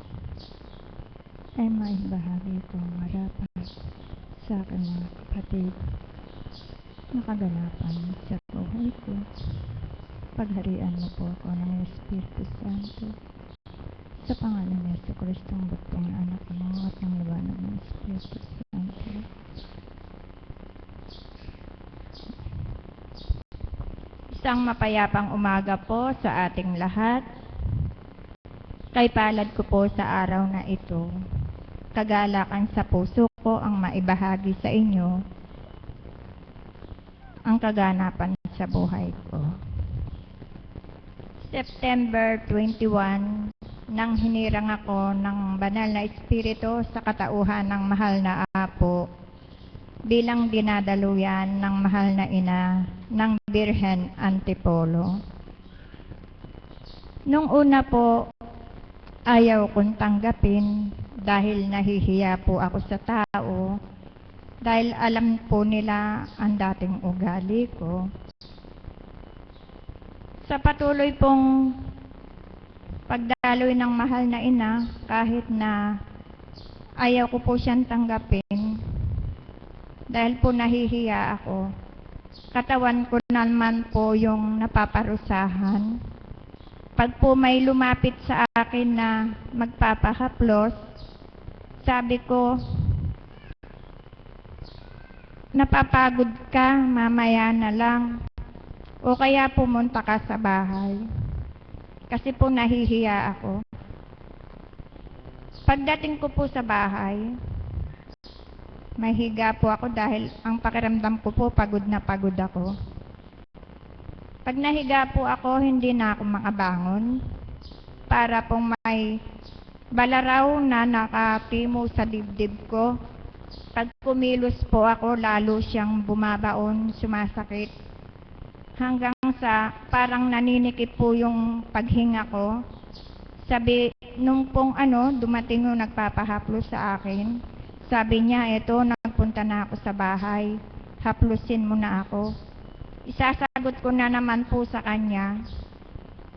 ay maibahagi ko ang marapat sa aking mga kapatid na kaganapan sa buhay ko. Pagharian mo po ako ng Espiritu Santo, sa pangalan ni Jesucristo, ang bugtong na anak mo, at ng liwanag ng Espiritu Santo. Isang mapayapang umaga po sa ating lahat. Kay palad ko po sa araw na ito, kagalakan sa puso ko ang maibahagi sa inyo ang kaganapan sa buhay ko. September 21, nang hinirang ako ng banal na espiritu sa katauhan ng mahal na Apo bilang dinadaluyan ng mahal na ina ng Birhen Antipolo. Nung una po, ayaw kong tanggapin dahil nahihiya po ako sa tao, dahil alam po nila ang dating ugali ko. Sa patuloy pong pagdaloy ng mahal na ina, kahit na ayaw ko po siyang tanggapin, dahil po nahihiya ako, katawan ko naman po yung napaparusahan. Pag po may lumapit sa akin na magpapahaplos, sabi ko, napapagod ka, mamaya na lang. O kaya pumunta ka sa bahay. Kasi po nahihiya ako. Pagdating ko po sa bahay, mahiga po ako dahil ang pakiramdam ko po pagod na pagod ako. Pag nahiga po ako, hindi na ako makabangon. Para pong may balaraw na nakatimo sa dibdib ko. Pag kumilos po ako, lalo siyang bumabaon, sumasakit. Hanggang sa parang naninikip po yung paghinga ko. Sabi, nung pong dumating yung nagpapahaplos sa akin, sabi niya, eto, nagpunta na ako sa bahay, haplusin mo na ako. Isasagot ko na naman po sa kanya,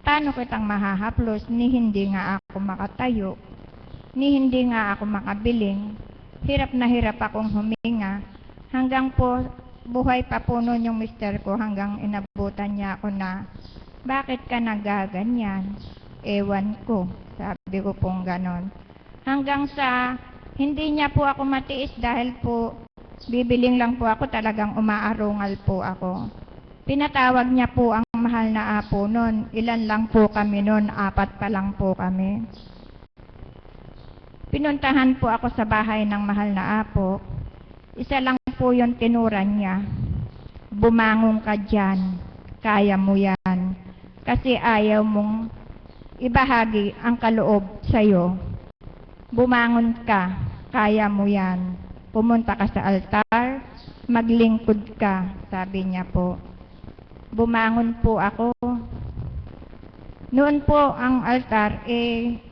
paano kitang mahahaplos, ni hindi nga ako makatayo, ni hindi nga ako makabiling, hirap na hirap akong huminga, hanggang po, buhay pa po noon yung mister ko, hanggang inabutan niya ako na, bakit ka nagaganyan? Ewan ko, sabi ko pong ganon. Hanggang sa, hindi niya po ako matiis dahil po, bibiling lang po ako, talagang umaarungal po ako. Pinatawag niya po ang mahal na apo noon. Ilan lang po kami noon, 4 pa lang po kami. Pinuntahan po ako sa bahay ng mahal na apo. Isa lang po yung tinuran niya. Bumangon ka dyan, kaya mo yan. Kasi ayaw mong ibahagi ang kaloob sa'yo. Bumangon ka, kaya mo yan. Pumunta ka sa altar, maglingkod ka, sabi niya po. Bumangon po ako. Noon po ang altar,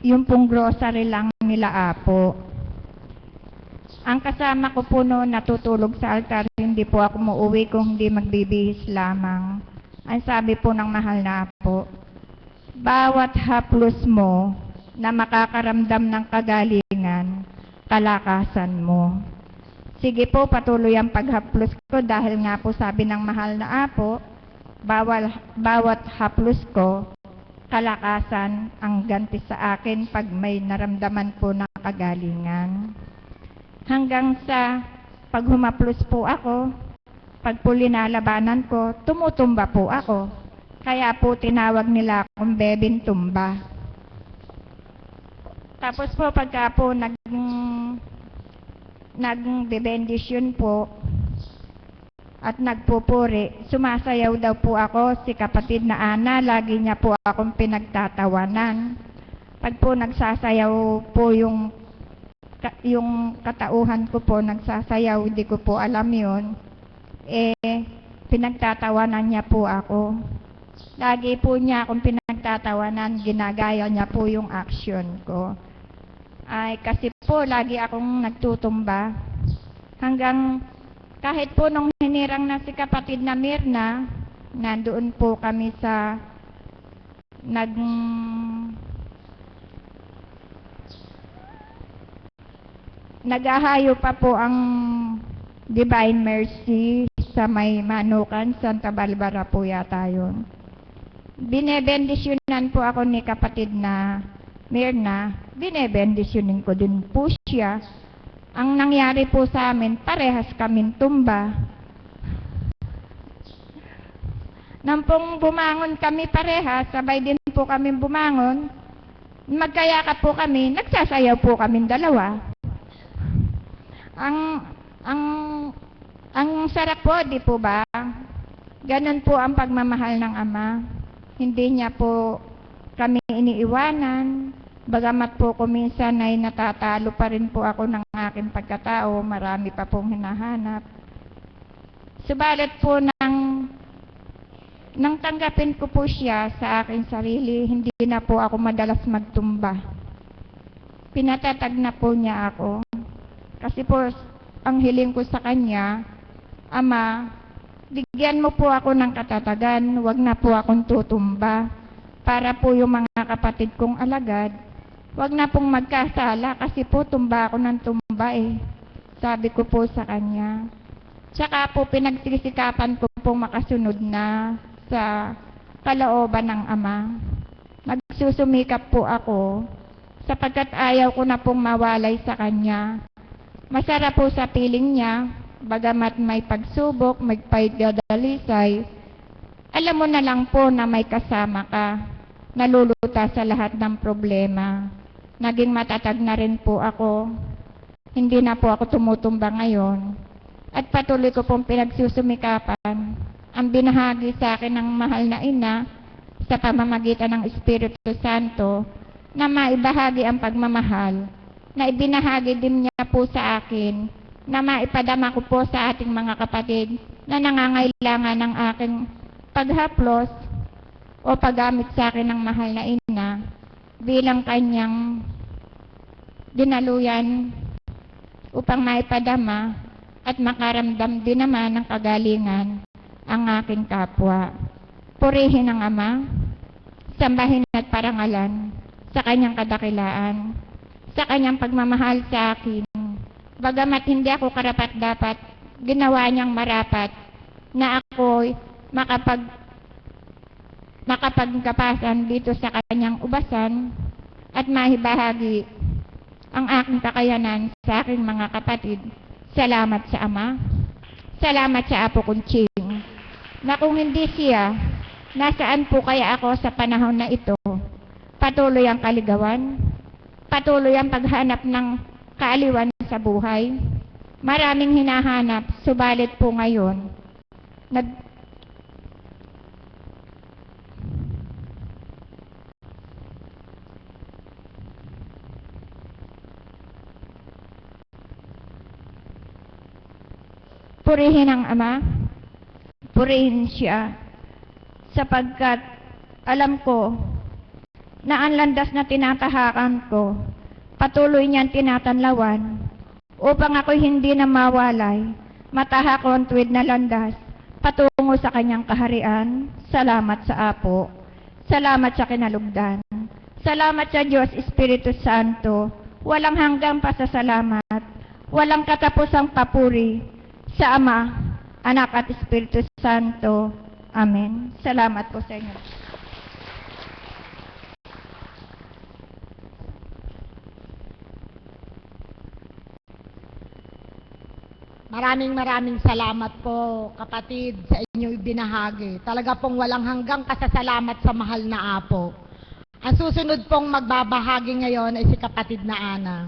yung pong grocery lang nila apo. Ang kasama ko po noon natutulog sa altar, hindi po ako muuwi kung hindi magbibihis lamang. Ang sabi po ng mahal na apo, bawat haplos mo na makakaramdam ng kagalingan, kalakasan mo. Sige po, patuloy ang paghaplos ko dahil nga po sabi ng mahal na apo, bawat haplos ko, kalakasan ang ganti sa akin pag may naramdaman po ng kagalingan. Hanggang sa pag humaplos po ako, pag po linalabanan ko, tumutumba po ako. Kaya po tinawag nila akong bebing tumba. Tapos po pagka po nagbebendisyon po at nagpupuri, sumasayaw daw po ako, si kapatid na Ana, lagi niya po akong pinagtatawanan. Pag po nagsasayaw po yung katauhan ko po, nagsasayaw, hindi ko po alam yun, pinagtatawanan niya po ako. Lagi po niya akong pinagtatawanan, ginagaya niya po yung action ko. Ay, kasi po, lagi akong nagtutumba. Hanggang, kahit po nung hinirang na si kapatid na Mirna, nandoon po kami sa, naghahayo pa po ang Divine Mercy sa may Manukan, Santa Barbara po yata yun. Binebendisyonan po ako ni kapatid na Mirna, binebendisyonin ko din po siya. Ang nangyari po sa amin, parehas kaming tumba. Nang pong bumangon kami parehas, sabay din po kami bumangon, magkayakap po kami, nagsasayaw po kaming dalawa. Ang sarap po, di po ba? Ganon po ang pagmamahal ng Ama. Hindi niya po kami iniiwanan. Bagamat po kuminsan ay natatalo pa rin po ako ng aking pagkatao, marami pa pong hinahanap. Subalit po nang tanggapin ko po siya sa aking sarili, hindi na po ako madalas magtumba. Pinatatag na po niya ako. Kasi po, ang hiling ko sa kanya, Ama, bigyan mo po ako ng katatagan, wag na po akong tutumba. Para po yung mga kapatid kong alagad, wag na pong magkasala kasi po tumba ako ng tumba eh. Sabi ko po sa kanya. Tsaka po pinagsisikapan ko pong makasunod na sa kalooban ng Ama. Nagsusumikap po ako sapagkat ayaw ko na pong mawalay sa kanya. Masarap po sa piling niya, bagamat may pagsubok, may pagdadalisay, alam mo na lang po na may kasama ka, nalulutas sa lahat ng problema. Naging matatag na rin po ako. Hindi na po ako tumutumba ngayon. At patuloy ko pong pinagsusumikapan ang binahagi sa akin ng mahal na ina sa pamamagitan ng Espiritu Santo na maibahagi ang pagmamahal na ibinahagi din niya po sa akin na maipadama ko po sa ating mga kapatid na nangangailangan ng aking paghaplos o paggamit sa akin ng mahal na ina bilang kanyang dinaluyan upang maipadama at makaramdam din naman ng kagalingan ang aking kapwa. Purihin ang Ama, sambahin at parangalan sa kanyang kadakilaan, sa kanyang pagmamahal sa akin. Bagamat hindi ako karapat-dapat, ginawa niyang marapat na ako'y makapagkapasan dito sa kanyang ubasan at mahibahagi ang aking kakayanan sa aking mga kapatid. Salamat sa Ama, salamat sa Apo kong Ching, na kung hindi siya, nasaan po kaya ako sa panahon na ito? Patuloy ang kaligawan, patuloy ang paghanap ng kaaliwan sa buhay. Maraming hinahanap, subalit po ngayon, purihin ang Ama, purihin siya, sapagkat alam ko na ang landas na tinatahakan ko, patuloy niyang tinatanlawan, upang ako'y hindi na mawalay, matahakon tuwid na landas, patungo sa kanyang kaharian. Salamat sa Apo, salamat sa kinalugdan, salamat sa Diyos Espiritu Santo, walang hanggang pasasalamat, walang katapusang papuri, sa Ama, Anak at Espiritu Santo. Amen. Salamat po sa inyo. Maraming salamat po, kapatid, sa inyong ibinahagi. Talaga pong walang hanggang pasasalamat sa mahal na Apo. Ang susunod pong magbabahagi ngayon ay si kapatid na Ana.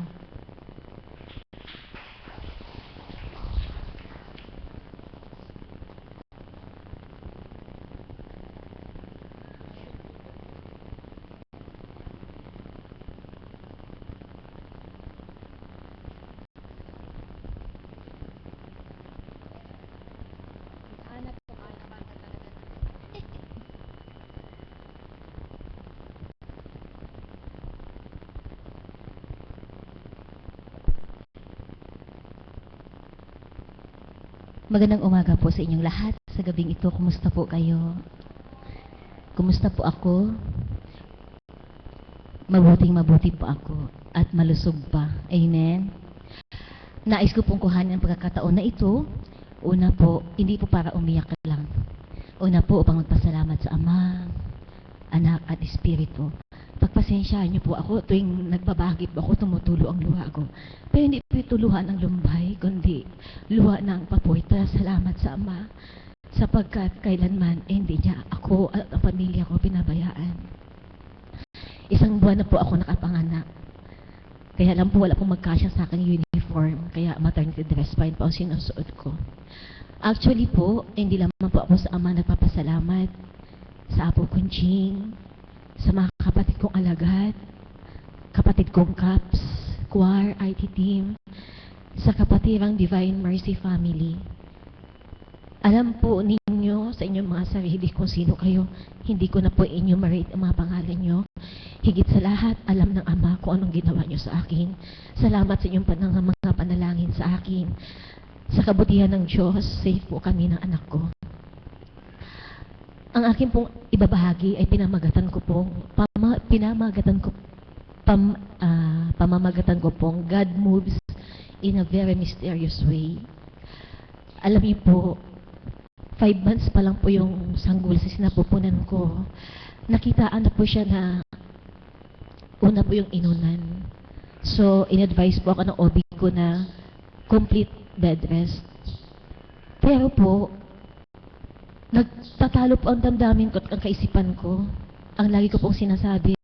Magandang umaga po sa inyong lahat. Sa gabing ito, kumusta po kayo? Kumusta po ako? Mabuti po ako at malusog pa. Amen? Nais ko pong kuhanin ang pagkakataon na ito. Una po, hindi po para umiyak lang. Una po, upang magpasalamat sa Ama, Anak at Espiritu. Pagpasensyaan niyo po ako tuwing nagbabahagi po ako, tumutulo ang luha ko. Pero hindi po ito luha ng lumbay, kundi luha ng papuwita. Salamat sa Ama, sapagkat kailanman hindi niya ako at ang pamilya ko pinabayaan. Isang buwan na po ako nakapanganak. Kaya lang po wala pong magkasya sa aking uniform, kaya maternity dress pa yun po ang sinusuot ko. Actually po, hindi lamang po ako sa Ama nagpapasalamat, sa Apo Kunching, sa mga kapatid kong alagad, kapatid kong CAPS, choir, IT team, sa kapatirang Divine Mercy Family. Alam po ninyo sa inyong mga sarili kung sino kayo. Hindi ko na po enumerate ang mga pangalan nyo. Higit sa lahat, alam ng Ama kung anong ginawa nyo sa akin. Salamat sa inyong mga panalangin sa akin. Sa kabutihan ng Diyos, safe po kami ng anak ko. Ang akin pong ibabahagi ay pamamagatan ko pong God moves in a very mysterious way. Alam niyo po, 5 months pa lang po yung sanggol sa sinapupunan ko. Nakitaan na po siya na una po yung inunan. So, in-advise po ako ng OB ko na complete bed rest. Pero po, nagtatalo po ang damdamin ko at ang kaisipan ko. Ang lagi ko pong sinasabi,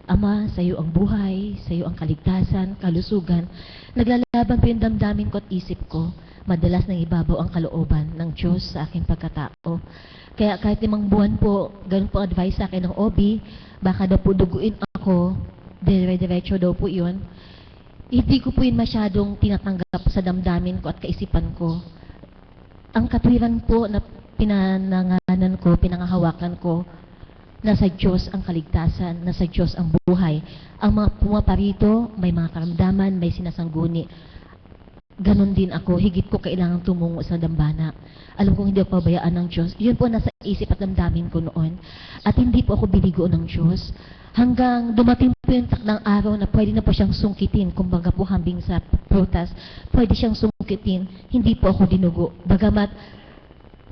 Ama, sa iyo ang buhay, sa iyo ang kaligtasan, kalusugan. Naglalaban po yung damdamin ko at isip ko. Madalas nang ibabaw ang kalooban ng Diyos sa aking pagkatao. Kaya kahit 5 buwan po, ganun po advice sa akin ng OB, baka daw po duguin ako, dire-diretso daw po yun. Hindi ko po yun masyadong tinatanggap sa damdamin ko at kaisipan ko. Ang katwiran po na pinananganan ko, pinangahawakan ko, nasa Diyos ang kaligtasan, nasa Diyos ang buhay. Ang mga pumaparito, may mga karamdaman, may sinasangguni. Ganon din ako, higit ko kailangang tumungo sa dambana. Alam kong hindi ako pabayaan ng Diyos. Yun po nasa isip at damdamin ko noon. At hindi po ako binigo ng Diyos. Hanggang dumating po yung takdang araw na pwede na po siyang sungkitin, kumbaga po hambing sa prutas, pwede siyang sungkitin, hindi po ako dinugo. Bagamat,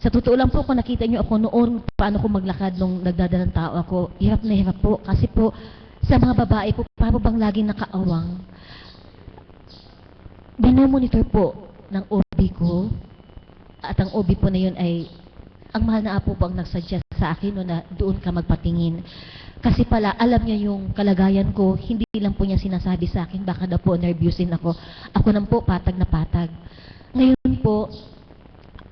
sa totoo lang po, kung nakita niyo ako noon, paano ko maglakad nung nagdadalang tao ako, hirap na hirap po. Kasi po, sa mga babae po, para bang laging nakaawang. Binomonitor po ng OB ko, at ang OB po na yun ay, ang mahal na apo po ang nagsuggest sa akin no, na doon ka magpatingin. Kasi pala, alam niya yung kalagayan ko, hindi lang po niya sinasabi sa akin, baka daw po nervyusin ako. Ako nang po, patag na patag. Ngayon po,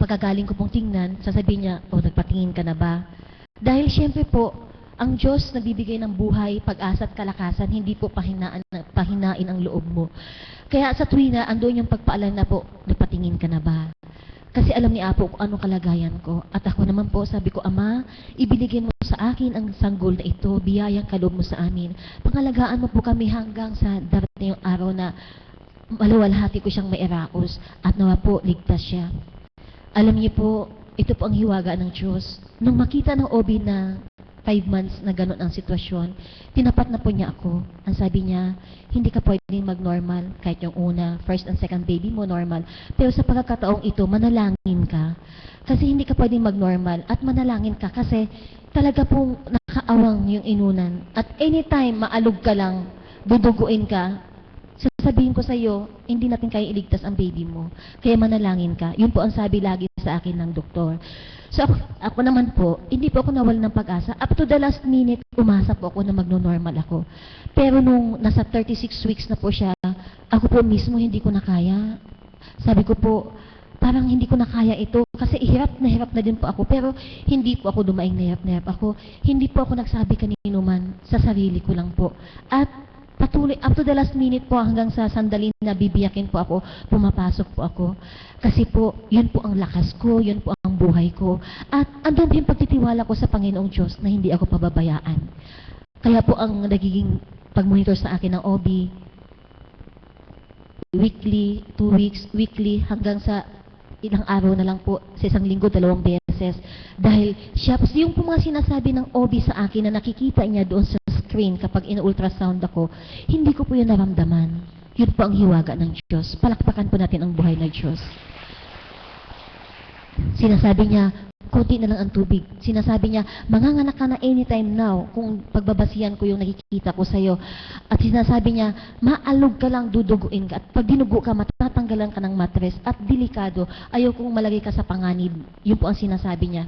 pagkagaling ko pong tingnan, sasabihin niya, nagpatingin ka na ba? Dahil siyempre po, ang Diyos nagbibigay ng buhay, pag-asa at kalakasan, hindi po pahinain ang loob mo. Kaya sa tuwi na, andun yung pagpaalam na po, nagpatingin ka na ba? Kasi alam ni Apo kung anong kalagayan ko. At ako naman po, sabi ko, Ama, ibinigay mo sa akin ang sanggol na ito, biyayang kaloob mo sa amin. Pangalagaan mo po kami hanggang sa darating yung araw na maluwalhati ko siyang mairaos at nawa po, ligtas siya. Alam niyo po, ito po ang hiwaga ng Diyos. Nung makita ng OB na 5 months na gano'n ang sitwasyon, tinapat na po niya ako. Ang sabi niya, hindi ka pwedeng mag-normal kahit yung una, first and second baby mo normal. Pero sa pagkakataong ito, manalangin ka. Kasi hindi ka pwedeng mag-normal at manalangin ka kasi talaga pong nakaawang yung inunan. At anytime maalog ka lang, duduguin ka, sasabihin ko sa iyo, hindi natin kaya iligtas ang baby mo. Kaya manalangin ka. Yun po ang sabi lagi sa akin ng doktor. So ako naman po, hindi po ako nawalan ng pag-asa. Up to the last minute, umasa po ako na magno-normal ako. Pero nung nasa 36 weeks na po siya, ako po mismo hindi ko na kaya. Sabi ko po, parang hindi ko na kaya ito. Kasi hirap na din po ako. Pero hindi po ako dumaing na hirap ako. Hindi po ako nagsabi kanino man, sa sarili ko lang po. At patuloy, up to the last minute po hanggang sa sandali na bibiyakin po ako, pumapasok po ako. Kasi po, yun po ang lakas ko, yun po ang buhay ko. At andun din pagtitiwala ko sa Panginoong Diyos na hindi ako pababayaan. Kaya po ang nagiging pag-monitor sa akin ng OB, weekly, 2 weeks, weekly, hanggang sa ilang araw na lang po, sa isang linggo, 2 beses. Dahil siya, yung po mga sinasabi ng OB sa akin na nakikita niya doon sa screen kapag in-ultrasound ako, hindi ko po yun naramdaman. Yun po ang hiwaga ng Diyos. Palakpakan po natin ang buhay ng Diyos. Sinasabi niya, konti na lang ang tubig. Sinasabi niya, manganganak ka na anytime now kung pagbabasihan ko yung nakikita ko sa'yo. At sinasabi niya, maalog ka lang, duduguin ka. At pag dinugo ka, matatanggalan ka ng matres. At delikado, ayaw kong malagay ka sa panganib. Yun po ang sinasabi niya.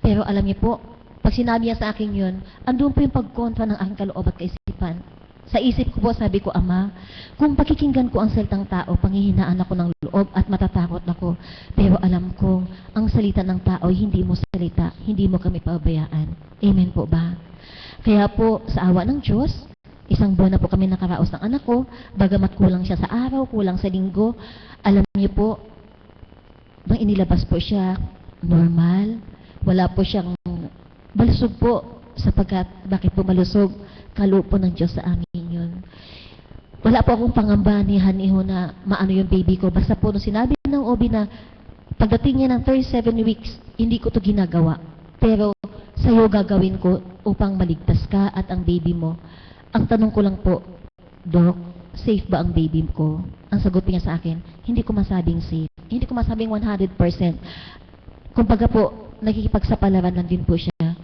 Pero alam niyo po, pag sinabi niya sa akin yun, andun po yung pagkontra ng aking kaloob at kaisipan. Sa isip ko po, sabi ko, Ama, kung pakikinggan ko ang salitang tao, panghihinaan ako ng loob at matatakot ako. Pero alam ko, ang salita ng tao, hindi mo salita, hindi mo kami pabayaan. Amen po ba? Kaya po, sa awa ng Diyos, 1 buwan na po kami nakaraos ng anak ko, bagamat kulang siya sa araw, kulang sa linggo, alam niyo po, bang inilabas po siya, normal, wala po siyang malusog po, sapagkat bakit po malusog? Kaloob po ng Diyos sa amin yun. Wala po akong pangamba ni Haniho na maano yung baby ko. Basta po nung sinabi ng OB na pagdating niya ng 37 weeks, hindi ko to ginagawa. Pero sa'yo gagawin ko upang maligtas ka at ang baby mo. Ang tanong ko lang po, Doc, safe ba ang baby ko? Ang sagot niya sa akin, hindi ko masabing safe. Hindi ko masabing 100%. Kumbaga po, nakikipagsapalaran lang din po siya.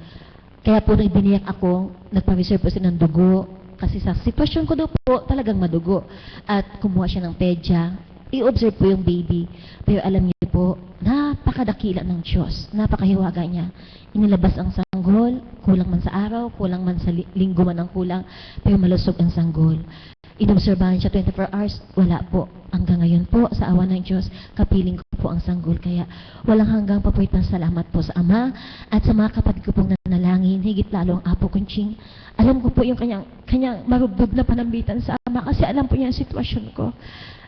Kaya po nang biniyak ako, nagpa-reserve po siya ng dugo. Kasi sa sitwasyon ko daw po, talagang madugo. At kumuha siya ng pedya. I-observe po yung baby. Pero alam niyo po, napakadakila ng Diyos. Napakahiwaga niya. Inilabas ang sanggol, kulang man sa araw, kulang man sa linggo man ang kulang, pero malusog ang sanggol. Inobserbahan siya 24 hours, wala po. Hanggang ngayon po, sa awa ng Diyos, kapiling ko po ang sanggol. Kaya walang hanggang papuit ng salamat po sa Ama at sa mga kapatid ko pong nanalangin, higit lalo ang Apo Kunching. Alam ko po yung kanyang marubdob na panambitan sa Ama kasi alam po niya ang sitwasyon ko.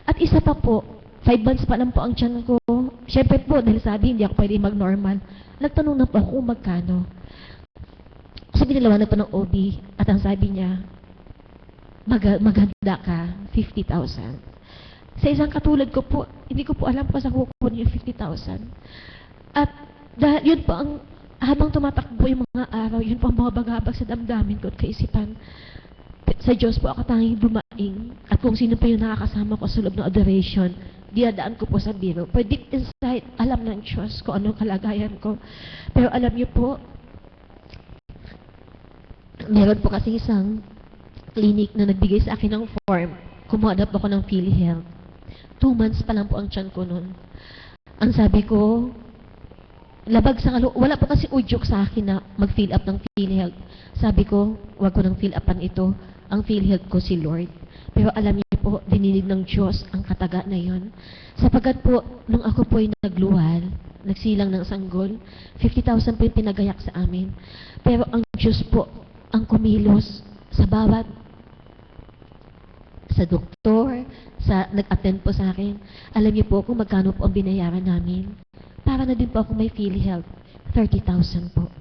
At isa pa po, 5 months pa lang po ang tiyan ko. Siyempre po, dahil sabi, hindi ako pwede mag-normal. Nagtanong na po ako kung magkano. Kasi binalawanag pa ng OB at ang sabi niya, maganda ka, 50,000. Sa isang katulad ko po, hindi ko po alam kung saan kukunin yung 50,000. At dahil yun po ang, habang tumatakbo yung mga araw, yun po ang mabagabag sa damdamin ko at kaisipan. Sa Diyos po ako tanging dumaing. At kung sino pa yung nakakasama ko sa loob ng adoration, dinadaan ko po sa biro. But deep inside, alam ng Diyos kung anong kalagayan ko. Pero alam niyo po, meron po kasi isang clinic na nagbigay sa akin ng form. Kumuha po ako ng PhilHealth. 2 months pa lang po ang tiyan ko nun. Ang sabi ko, labag sa wala po kasi udyok sa akin na mag-fill up ng PhilHealth. Sabi ko, wag ko nang fill upan ito. Ang PhilHealth ko si Lord. Pero alam niyo po, dinilig ng Diyos ang kataga na yon. Sapagkat po, nung ako po ay nagluwal, nagsilang ng sanggol, 50,000 po yung pinagayak sa amin. Pero ang Diyos po, ang kumilos sa bawat sa doktor, sa nag-attend po sa akin. Alam niyo po kung magkano po ang binayaran namin. Para na din po ako may PhilHealth. 30,000 po.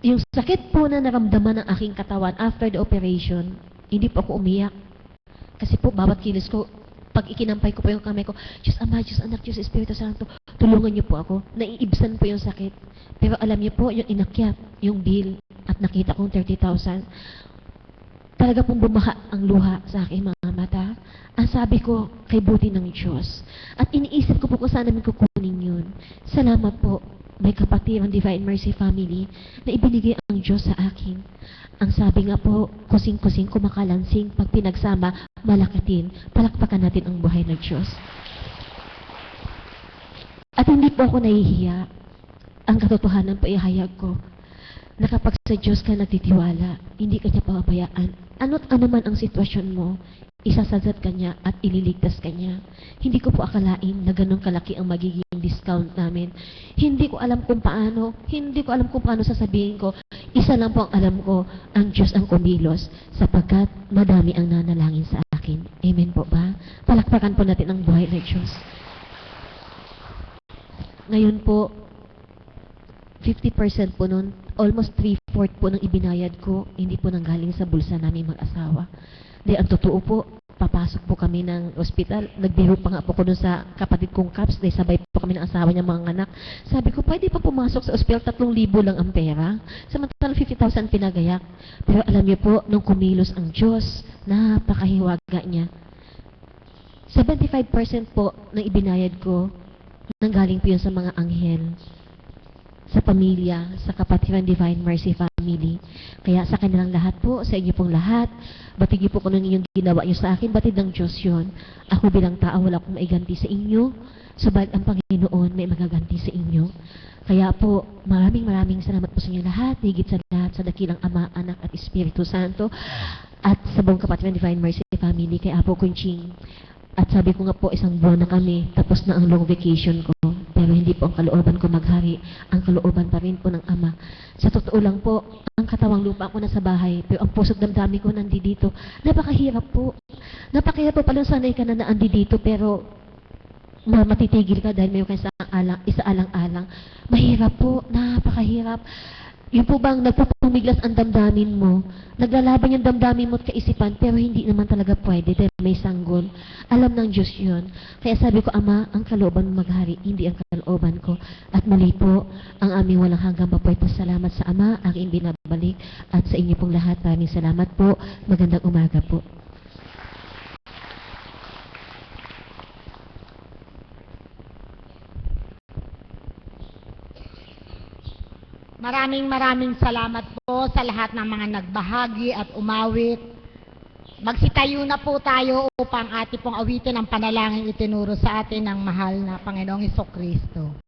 Yung sakit po na naramdaman ng aking katawan after the operation, hindi po ako umiyak. Kasi po, bawat kilos ko, pag ikinampay ko po yung kamay ko, Diyos Ama, Diyos Anak, Diyos Espiritu Santo, tulungan niyo po ako. Naiibsan po yung sakit. Pero alam niyo po, yung inakyat, yung bill, at nakita kong 30,000, talaga pong bumaha ang luha sa aking mga mata. Ang sabi ko, kay buti ng Diyos. At iniisip ko po kung saan namin kukunin yun. Salamat po, may kapatid ang Divine Mercy Family na ibinigay ang Diyos sa akin. Ang sabi nga po, kusing-kusing, kumakalansing, pag pinagsama, malakatin, palakpakan natin ang buhay ng Diyos. At hindi po ako nahihiya. Ang katotohanan po ihayag ko na kapag sa Diyos ka nagtitiwala, hindi ka niya pababayaan. Ano't ano man ang sitwasyon mo, isasagad ka niya at ililigtas ka niya. Hindi ko po akalain na ganun kalaki ang magiging discount namin. Hindi ko alam kung paano, sasabihin ko. Isa lang po ang alam ko, ang Diyos ang kumilos, sapagkat madami ang nanalangin sa akin. Amen po ba? Palakpakan po natin ang buhay ng Diyos. Ngayon po, 50% po nun, almost 3/4 po ng ibinayad ko, hindi po nanggaling sa bulsa namin mag-asawa. Dahil ang totoo po, papasok po kami ng ospital. Nagbiro pa nga po ko dun sa kapatid kong Caps, dahil sabay po kami ng asawa niya mga anak. Sabi ko, pwede pa pumasok sa ospital, 3,000 lang ang pera. Samantalang 50,000 pinagayak. Pero alam niyo po, nung kumilos ang Diyos, napakahiwaga niya. 75% po ng ibinayad ko, nanggaling po yun sa mga anghel, sa pamilya, sa kapatiran Divine Mercy Family. Kaya sa kanilang lahat po, sa inyo pong lahat, batid niyo po kung anong inyong ginawa niyo sa akin, batid ng Diyos yun. Ako bilang tao, wala akong maiganti sa inyo, subalit ang Panginoon may magaganti sa inyo. Kaya po, maraming salamat po sa inyo lahat, higit sa lahat, sa dakilang Ama, Anak at Espiritu Santo, at sa buong kapatiran Divine Mercy Family, kay Apo Kunching. At sabi ko nga po, 1 buwan na kami, tapos na ang long vacation ko. Pero hindi po ang kalooban ko maghari. Ang kalooban pa rin po ng Ama. Sa totoo lang po, ang katawang lupa ko nasa bahay, pero ang puso't damdamin ko nandito. Napakahirap po. Napakahirap po pala sanay ka na nandito, pero matitigil ka dahil mayroon kayo isaalang-alang. Mahirap po, napakahirap. Yung po bang nagpupumiglas ang damdamin mo, naglalaban yung damdamin mo at kaisipan, pero hindi naman talaga pwede dahil may sanggol. Alam ng Diyos yun. Kaya sabi ko, Ama, ang kalooban mo maghari, hindi ang kalooban ko. At mali po, ang aming walang hanggang mapwede salamat sa Ama, aking binabalik, at sa inyo pong lahat, maraming salamat po. Magandang umaga po. Maraming salamat po sa lahat ng mga nagbahagi at umawit. Magsitayo na po tayo upang ating pong awitin ang panalangin itinuro sa atin ng mahal na Panginoong Hesukristo.